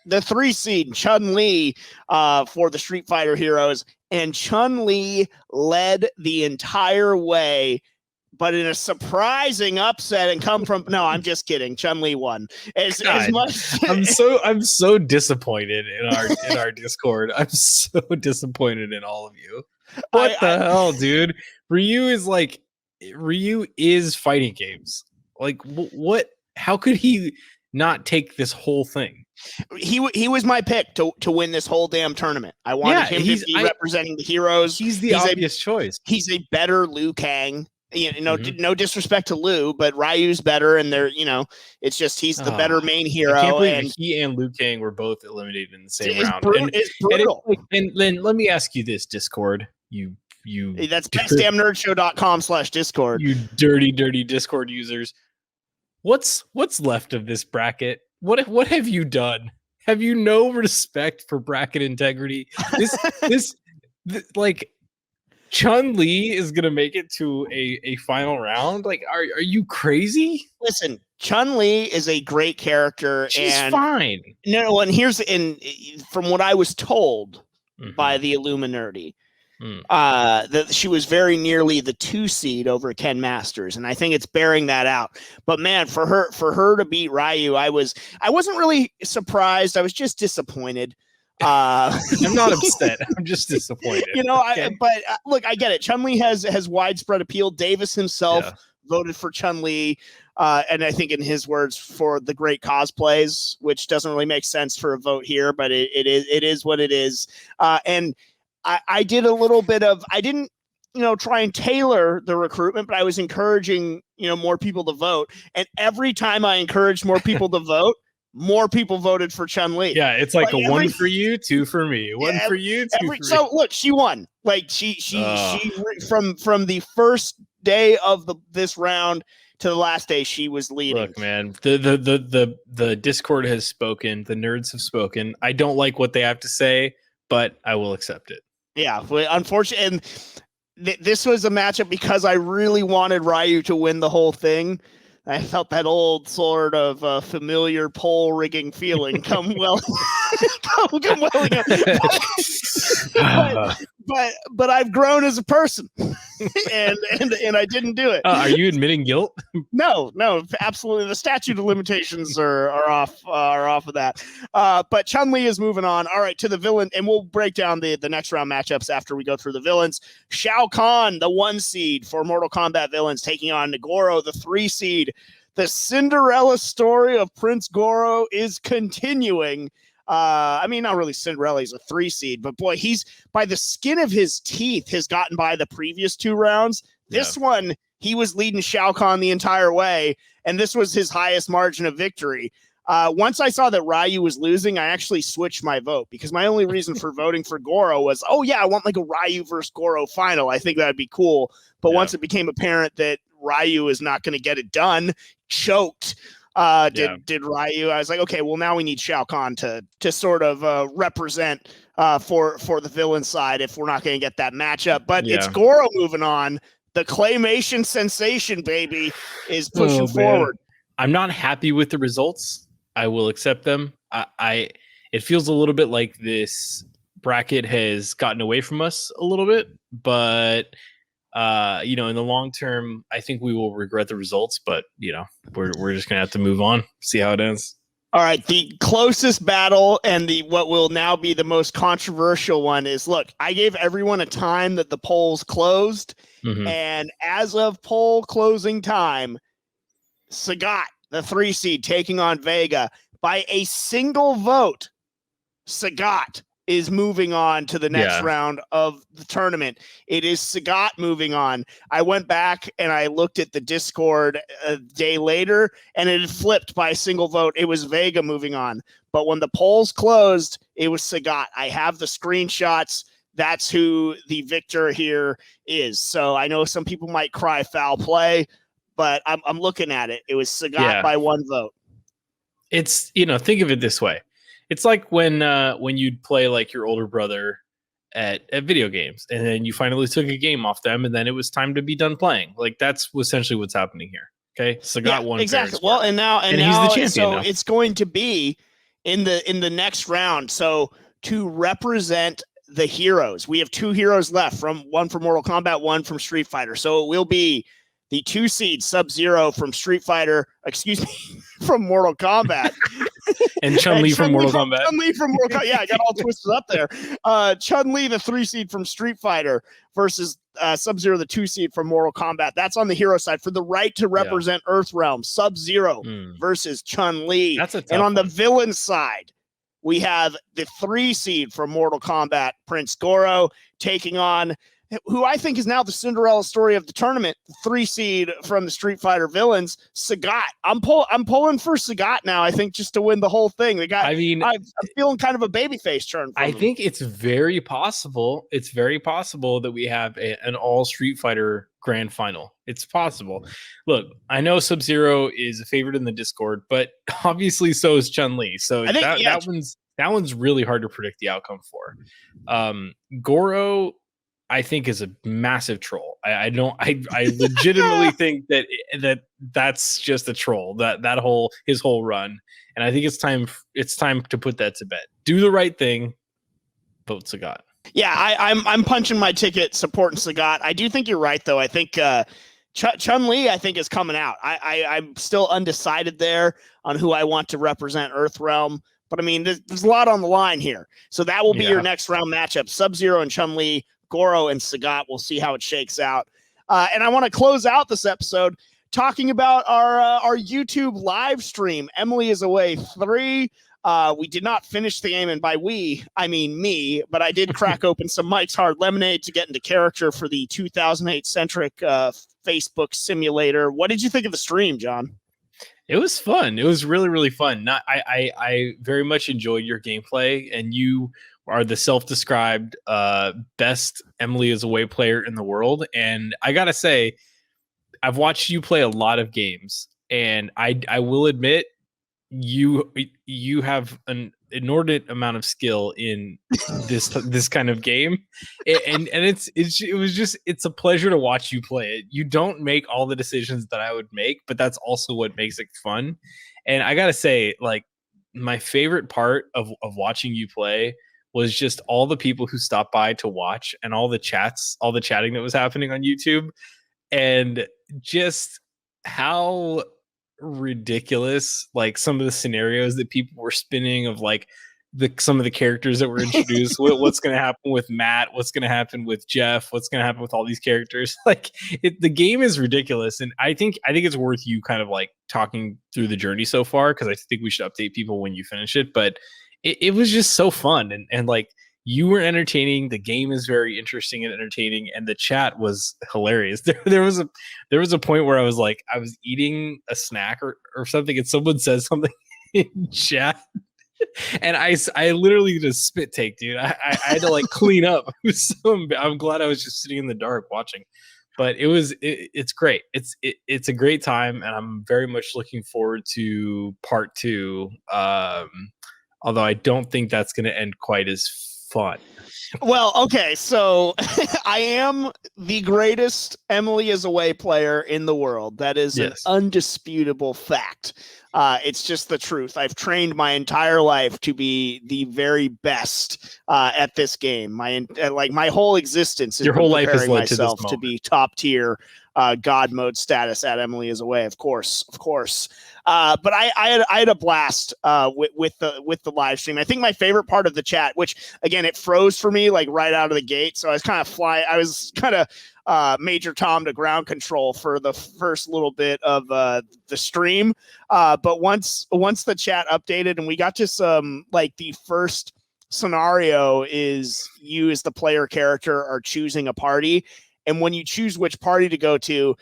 the 3 seed, Chun-Li, for the Street Fighter heroes, and Chun-Li led the entire way, but in a surprising upset and come from I'm just kidding. Chun-Li won. As much I'm so disappointed in our Discord. I'm so disappointed in all of you. What the hell, dude? Ryu is fighting games. Like what? How could he not take this whole thing? He was my pick to win this whole damn tournament. I wanted him to be representing the heroes. He's the obvious choice. He's a better Liu Kang. You know, no disrespect to Liu, but Ryu's better, and they're, you know, it's just he's the better main hero. I can't believe he and Liu Kang were both eliminated in the same round. It's brutal. And then let me ask you this, Discord. You that's bestdamnnerdShow.com/Discord. You dirty Discord users. What's left of this bracket? What have you done? Have you no respect for bracket integrity? This like Chun-Li is gonna make it to a final round. Like, are you crazy? Listen, Chun-Li is a great character. She's fine. No, and from what I was told by the Illuminati, that she was very nearly the 2 seed over Ken Masters, and I think it's bearing that out. But man, for her to beat Ryu, I wasn't really surprised. I was just disappointed. I'm not upset. I'm just disappointed. You know, but look, I get it. Chun-Li has widespread appeal. Davis himself voted for Chun-Li, and I think in his words, for the great cosplays, which doesn't really make sense for a vote here, but it is what it is. And I did a little bit of, I didn't, you know, try and tailor the recruitment, but I was encouraging, you know, more people to vote. And every time I encouraged more people to vote, more people voted for Chun-Li. Yeah, it's like a 1 for you, 2 for me. 1 for you, 2 for me. So look, she won. Like she from the first day of this round to the last day, she was leading. Look, man, the Discord has spoken. The nerds have spoken. I don't like what they have to say, but I will accept it. Yeah, unfortunately, and this was a matchup because I really wanted Ryu to win the whole thing. I felt that old sort of familiar pole rigging feeling come welling up. But I've grown as a person, and I didn't do it. Are you admitting guilt? No, absolutely. The statute of limitations are off of that. But Chun-Li is moving on. All right, to the villain, and we'll break down the next round matchups after we go through the villains. Shao Kahn, the 1 seed for Mortal Kombat villains, taking on Goro, the 3 seed. The Cinderella story of Prince Goro is continuing. I mean, not really Cinderella, he's a 3 seed, but boy, he's by the skin of his teeth has gotten by the previous 2 rounds. This one, he was leading Shao Kahn the entire way, and this was his highest margin of victory. Once I saw that Ryu was losing, I actually switched my vote because my only reason for voting for Goro was, I want like a Ryu versus Goro final. I think that'd be cool. But once it became apparent that Ryu is not going to get it done, choked, did Ryu. I was like, okay, well now we need Shao Kahn to sort of represent for the villain side if we're not going to get that matchup. But it's Goro moving on. The claymation sensation, baby, is pushing forward. I'm not happy with the results. I will accept them. It feels a little bit like this bracket has gotten away from us a little bit, but you know, in the long term, I think we will regret the results. But you know, we're just gonna have to move on, see how it ends. All right, the closest battle and the what will now be the most controversial one is, look, I gave everyone a time that the polls closed, and as of poll closing time, Sagat, the 3 seed, taking on Vega by a single vote. Sagat is moving on to the next round of the tournament. It is Sagat moving on. I went back and I looked at the Discord a day later, and it had flipped by a single vote. It was Vega moving on. But when the polls closed, it was Sagat. I have the screenshots. That's who the victor here is. So I know some people might cry foul play, but I'm looking at it. It was Sagat by 1 vote. It's, think of it this way. It's like when you'd play like your older brother at video games, and then you finally took a game off them, and then it was time to be done playing. Like that's essentially what's happening here. Okay, Sagat won exactly. Well, and now he's the champion. So now. It's going to be in the next round. So to represent the heroes, we have 2 heroes left. One from Mortal Kombat, 1 from Street Fighter. So it will be the 2 seed Sub-Zero from Street Fighter. Excuse me, from Mortal Kombat. And Chun-Li from Mortal Kombat. Chun-Li from Mortal Kombat. Yeah, I got all twisted up there. Chun-Li, the 3 seed from Street Fighter, versus Sub-Zero, the 2 seed from Mortal Kombat. That's on the hero side for the right to represent Earthrealm. Sub-Zero versus Chun-Li. That's a tough and on one. the villain side, we have the 3 seed from Mortal Kombat, Prince Goro, taking on who I think is now the Cinderella story of the tournament, 3 seed from the Street Fighter villains, Sagat. I'm pulling for Sagat now, I think, just to win the whole thing. I'm feeling kind of a babyface turn. I think it's very possible. It's very possible that we have an all Street Fighter grand final. It's possible. Look, I know Sub-Zero is a favorite in the Discord, but obviously so is Chun-Li. So that one's really hard to predict the outcome for. Goro, I think, is a massive troll. I legitimately think that's just a troll. That his whole run, and I think it's time to put that to bed. Do the right thing. Vote Sagat. Yeah, I'm punching my ticket supporting Sagat. I do think you're right, though. I think Chun-Li, I think, is coming out. I'm still undecided there on who I want to represent Earthrealm. But I mean, there's a lot on the line here. So that will be your next round matchup: Sub-Zero and Chun-Li, Goro and Sagat. We'll see how it shakes out. And I want to close out this episode talking about our YouTube live stream. Emily is Away 3. We did not finish the game, and by we, I mean me, but I did crack open some Mike's Hard Lemonade to get into character for the 2008-centric Facebook simulator. What did you think of the stream, John? It was fun. It was really, really fun. I very much enjoyed your gameplay, and you are the self-described best Emily is Away player in the world. And I gotta say, I've watched you play a lot of games, and I will admit you have an inordinate amount of skill in this kind of game, and it's a pleasure to watch you play it. You don't make all the decisions that I would make, but that's also what makes it fun. And I gotta say, like, my favorite part of watching you play was just all the people who stopped by to watch, and all the chatting that was happening on YouTube, and just how ridiculous like some of the scenarios that people were spinning of like some of the characters that were introduced. What's going to happen with Matt, what's going to happen with Jeff, what's going to happen with all these characters. Like the game is ridiculous, and I think it's worth you kind of like talking through the journey so far, because I think we should update people when you finish it. But it was just so fun, and like you were entertaining. The game is very interesting and entertaining, and the chat was hilarious. There was a point where I was eating a snack or something, and someone says something in chat, and I literally did a spit take, dude. I had to like clean up. I'm glad I was just sitting in the dark watching, but it's great. It's a great time, and I'm very much looking forward to part 2. Although I don't think that's going to end quite as fun. Well, okay, so I am the greatest Emily is Away player in the world. That is an undisputable fact. It's just the truth. I've trained my entire life to be the very best at this game. My whole existence is your whole life is led myself to this to be top tier God mode status at Emily is away, of course. But I had a blast with the live stream. I think my favorite part of the chat, which again it froze for me like right out of the gate, so I was kind of Major Tom to ground control for the first little bit of the stream. But once the chat updated and we got to some like the first scenario is you as the player character are choosing a party, and when you choose which party to go to,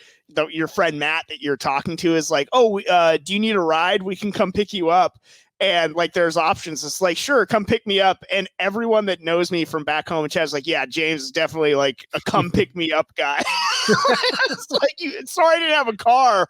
your friend Matt that you're talking to is like, oh, do you need a ride? We can come pick you up. And like there's options. It's like, sure, come pick me up. And everyone that knows me from back home in chat is like, yeah, James is definitely like a come pick me up guy. It's like, sorry I didn't have a car.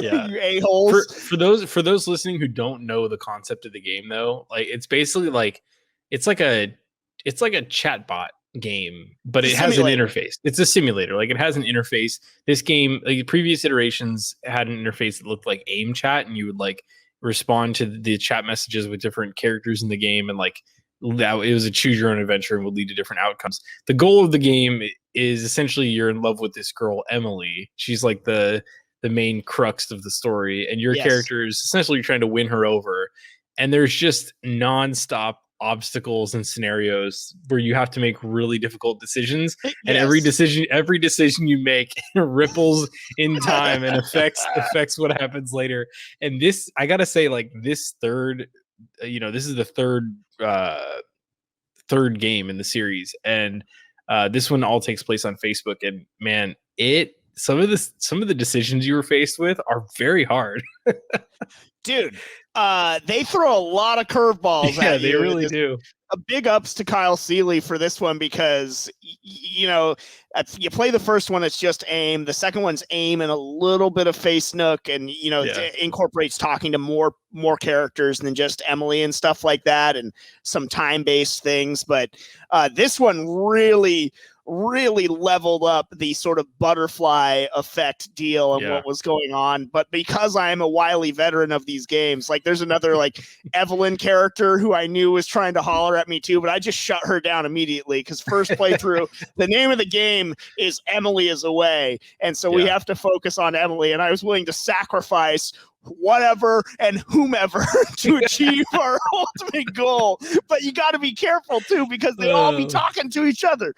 Yeah. You a-holes. For those listening who don't know the concept of the game though, like it's basically like it's like a chatbot game, but it has an interface. It's a simulator. Like it has an interface. This game, like previous iterations had an interface that looked like aim chat, and you would like respond to the chat messages with different characters in the game, and like that it was a choose your own adventure and would lead to different outcomes. The goal of the game is essentially you're in love with this girl Emily. She's like the main crux of the story, and your character is essentially trying to win her over. And there's just nonstop obstacles and scenarios where you have to make really difficult decisions, and every decision you make ripples in time and affects what happens later. And this, I gotta say, like this third, this is the third game in the series, and this one all takes place on Facebook. And man, some of the decisions you were faced with are very hard. Dude, they throw a lot of curveballs at you. They really do. A big ups to Kyle Seeley for this one, because you play the first one, it's just aim. The second one's aim and a little bit of face nook, and it incorporates talking to more characters than just Emily and stuff like that, and some time-based things. But this one really leveled up the sort of butterfly effect deal of what was going on. But because I am a wily veteran of these games, like there's another like Evelyn character who I knew was trying to holler at me too, but I just shut her down immediately, because first playthrough, the name of the game is Emily is Away. And so we have to focus on Emily, and I was willing to sacrifice whatever and whomever to achieve our ultimate goal. But you got to be careful too, because they all be talking to each other.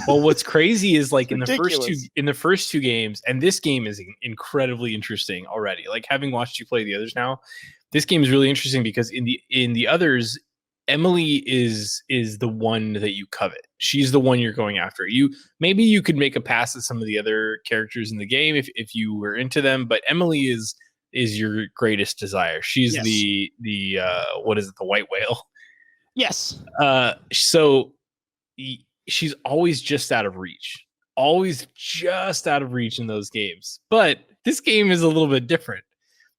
Well, what's crazy is like in the first two games, and this game is incredibly interesting already. Like having watched you play the others now, this game is really interesting because in the others, Emily is the one that you covet. She's the one you're going after. Maybe you could make a pass at some of the other characters in the game if you were into them, but Emily is your greatest desire. She's the what is it, the white whale? Yes. So she's always just out of reach. Always just out of reach in those games. But this game is a little bit different.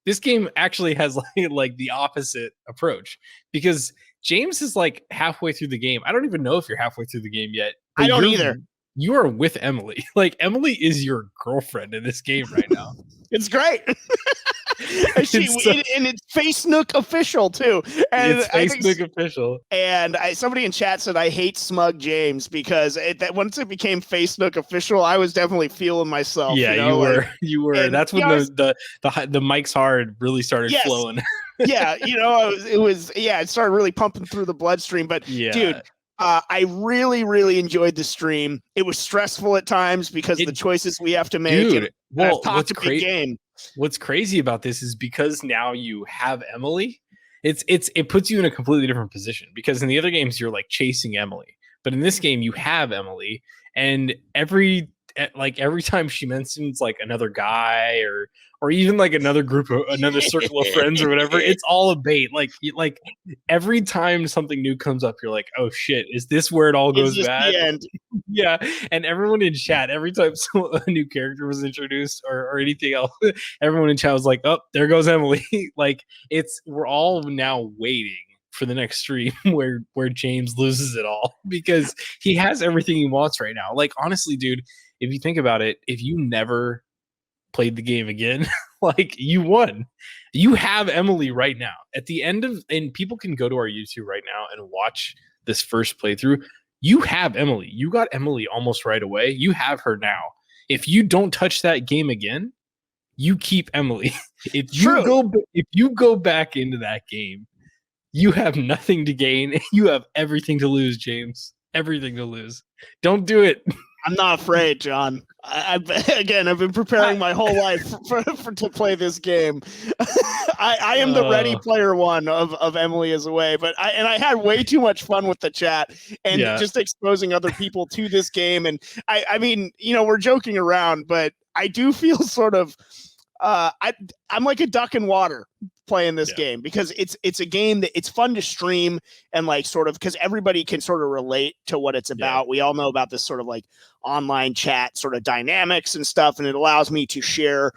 This game actually has like the opposite approach, because James is like halfway through the game. I don't even know if you're halfway through the game yet. I don't either. You are with Emily. Like Emily is your girlfriend in this game right now. It's great. And it's Face Nook official too. And it's Face Nook official. And somebody in chat said I hate Smug James, because once it became Face Nook official, I was definitely feeling myself. Yeah, you were. And that's when the Mike's Hard really started flowing. Yeah, it started really pumping through the bloodstream. But dude, I really enjoyed the stream. It was stressful at times because of the choices we have to make. Dude, game. What's crazy about this is because now you have Emily, it puts you in a completely different position, because in the other games you're like chasing Emily, but in this game you have Emily, and every time she mentions like another guy or even like another circle of friends or whatever, it's all a bait. Like every time something new comes up, you're like, oh shit, is this where it all goes bad? The end? Yeah. And everyone in chat, every time a new character was introduced or anything else, everyone in chat was like, oh, there goes Emily. Like we're all now waiting for the next stream where James loses it all, because he has everything he wants right now. Like honestly, dude, if you think about it, if you never played the game again, like you won. You have Emily right now at the end of, and people can go to our YouTube right now and watch this first playthrough. You have Emily. You got Emily almost right away. You have her now. If you don't touch that game again, you keep Emily. If True. you go back into that game, you have nothing to gain. You have everything to lose, James. Everything to lose. Don't do it. I'm not afraid, John. I've been preparing my whole life to play this game. I am the Ready Player One of Emily is Away, but I had way too much fun with the chat and just exposing other people to this game. And I mean, we're joking around, but I do feel sort of I'm like a duck in water playing this game because it's a game that it's fun to stream and like sort of because everybody can sort of relate to what it's about. We all know about this sort of like online chat sort of dynamics and stuff, and it allows me to share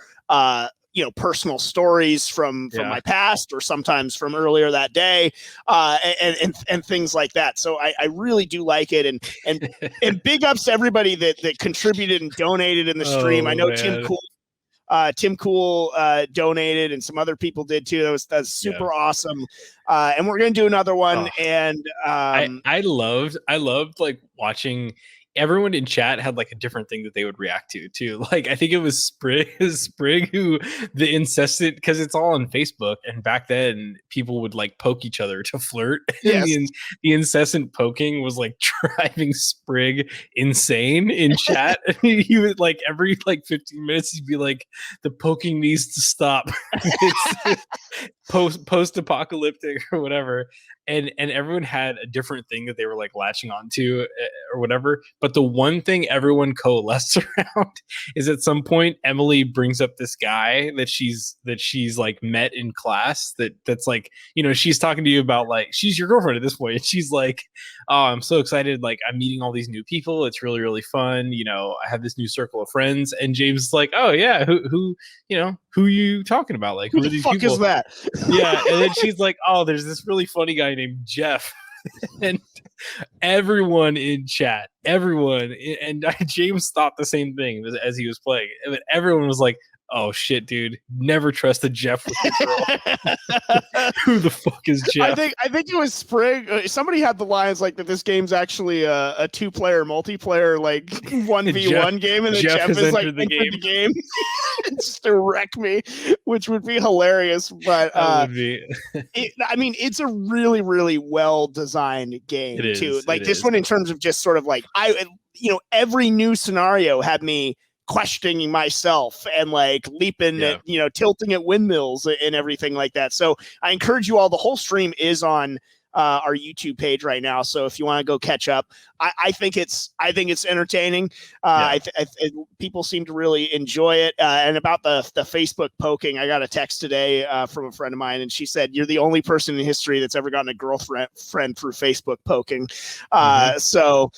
personal stories from my past or sometimes from earlier that day and things like that. So I really do like it, and big ups to everybody that contributed and donated in the stream. I know Tim Cool donated and some other people did too. That's super awesome. And we're gonna do another one. And I loved like watching. Everyone in chat had like a different thing that they would react to too. Like I think it was Sprig who the incessant, because it's all on Facebook, and back then people would like poke each other to flirt. Yes. And the incessant poking was like driving Sprig insane in chat. He would like every like 15 minutes he'd be like, the poking needs to stop. It's post-apocalyptic or whatever. And everyone had a different thing that they were like latching onto or whatever. But the one thing everyone coalesced around is at some point Emily brings up this guy that she's like met in class that's like, she's talking to you about like, she's your girlfriend at this point. And she's like, oh, I'm so excited. Like I'm meeting all these new people. It's really, really fun. I have this new circle of friends. And James is like, oh yeah, who are you talking about? Like, who are the these fuck people? is that? Yeah. And then she's like, oh, there's this really funny guy named Jeff. And everyone in chat, and James thought the same thing as he was playing. But everyone was like, oh shit, dude, never trust a Jeff with a girl. Who the fuck is Jeff? I think it was Sprig. Somebody had the lines like that this game's actually a 2-player multiplayer like 1v1 game, and then Jeff is like entered the game just to wreck me, which would be hilarious. But it's a really, really well designed game too. Like this one in terms of just sort of like every new scenario had me questioning myself and like leaping at tilting at windmills and everything like that. So I encourage you all. The whole stream is on our YouTube page right now, so if you want to go catch up, I think it's entertaining. People seem to really enjoy it. And about the Facebook poking, I got a text today from a friend of mine, and she said, "You're the only person in history that's ever gotten a girlfriend through Facebook poking." So.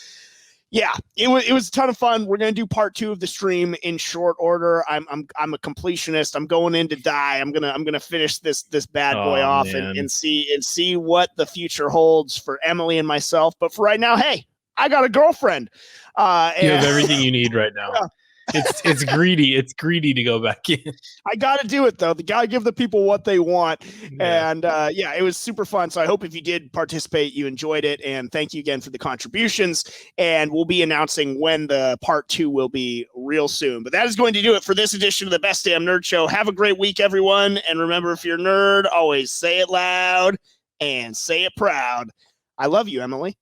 Yeah, it was a ton of fun. We're gonna do part 2 of the stream in short order. I'm a completionist. I'm going in to die. I'm gonna finish this bad boy off and see what the future holds for Emily and myself. But for right now, hey, I got a girlfriend. You have everything you need right now. It's greedy. It's greedy to go back in. I got to do it though. The gotta give the people what they want. And it was super fun. So I hope if you did participate, you enjoyed it. And thank you again for the contributions. And we'll be announcing when the part 2 will be real soon. But that is going to do it for this edition of the Best Damn Nerd Show. Have a great week, everyone. And remember, if you're a nerd, always say it loud and say it proud. I love you, Emily.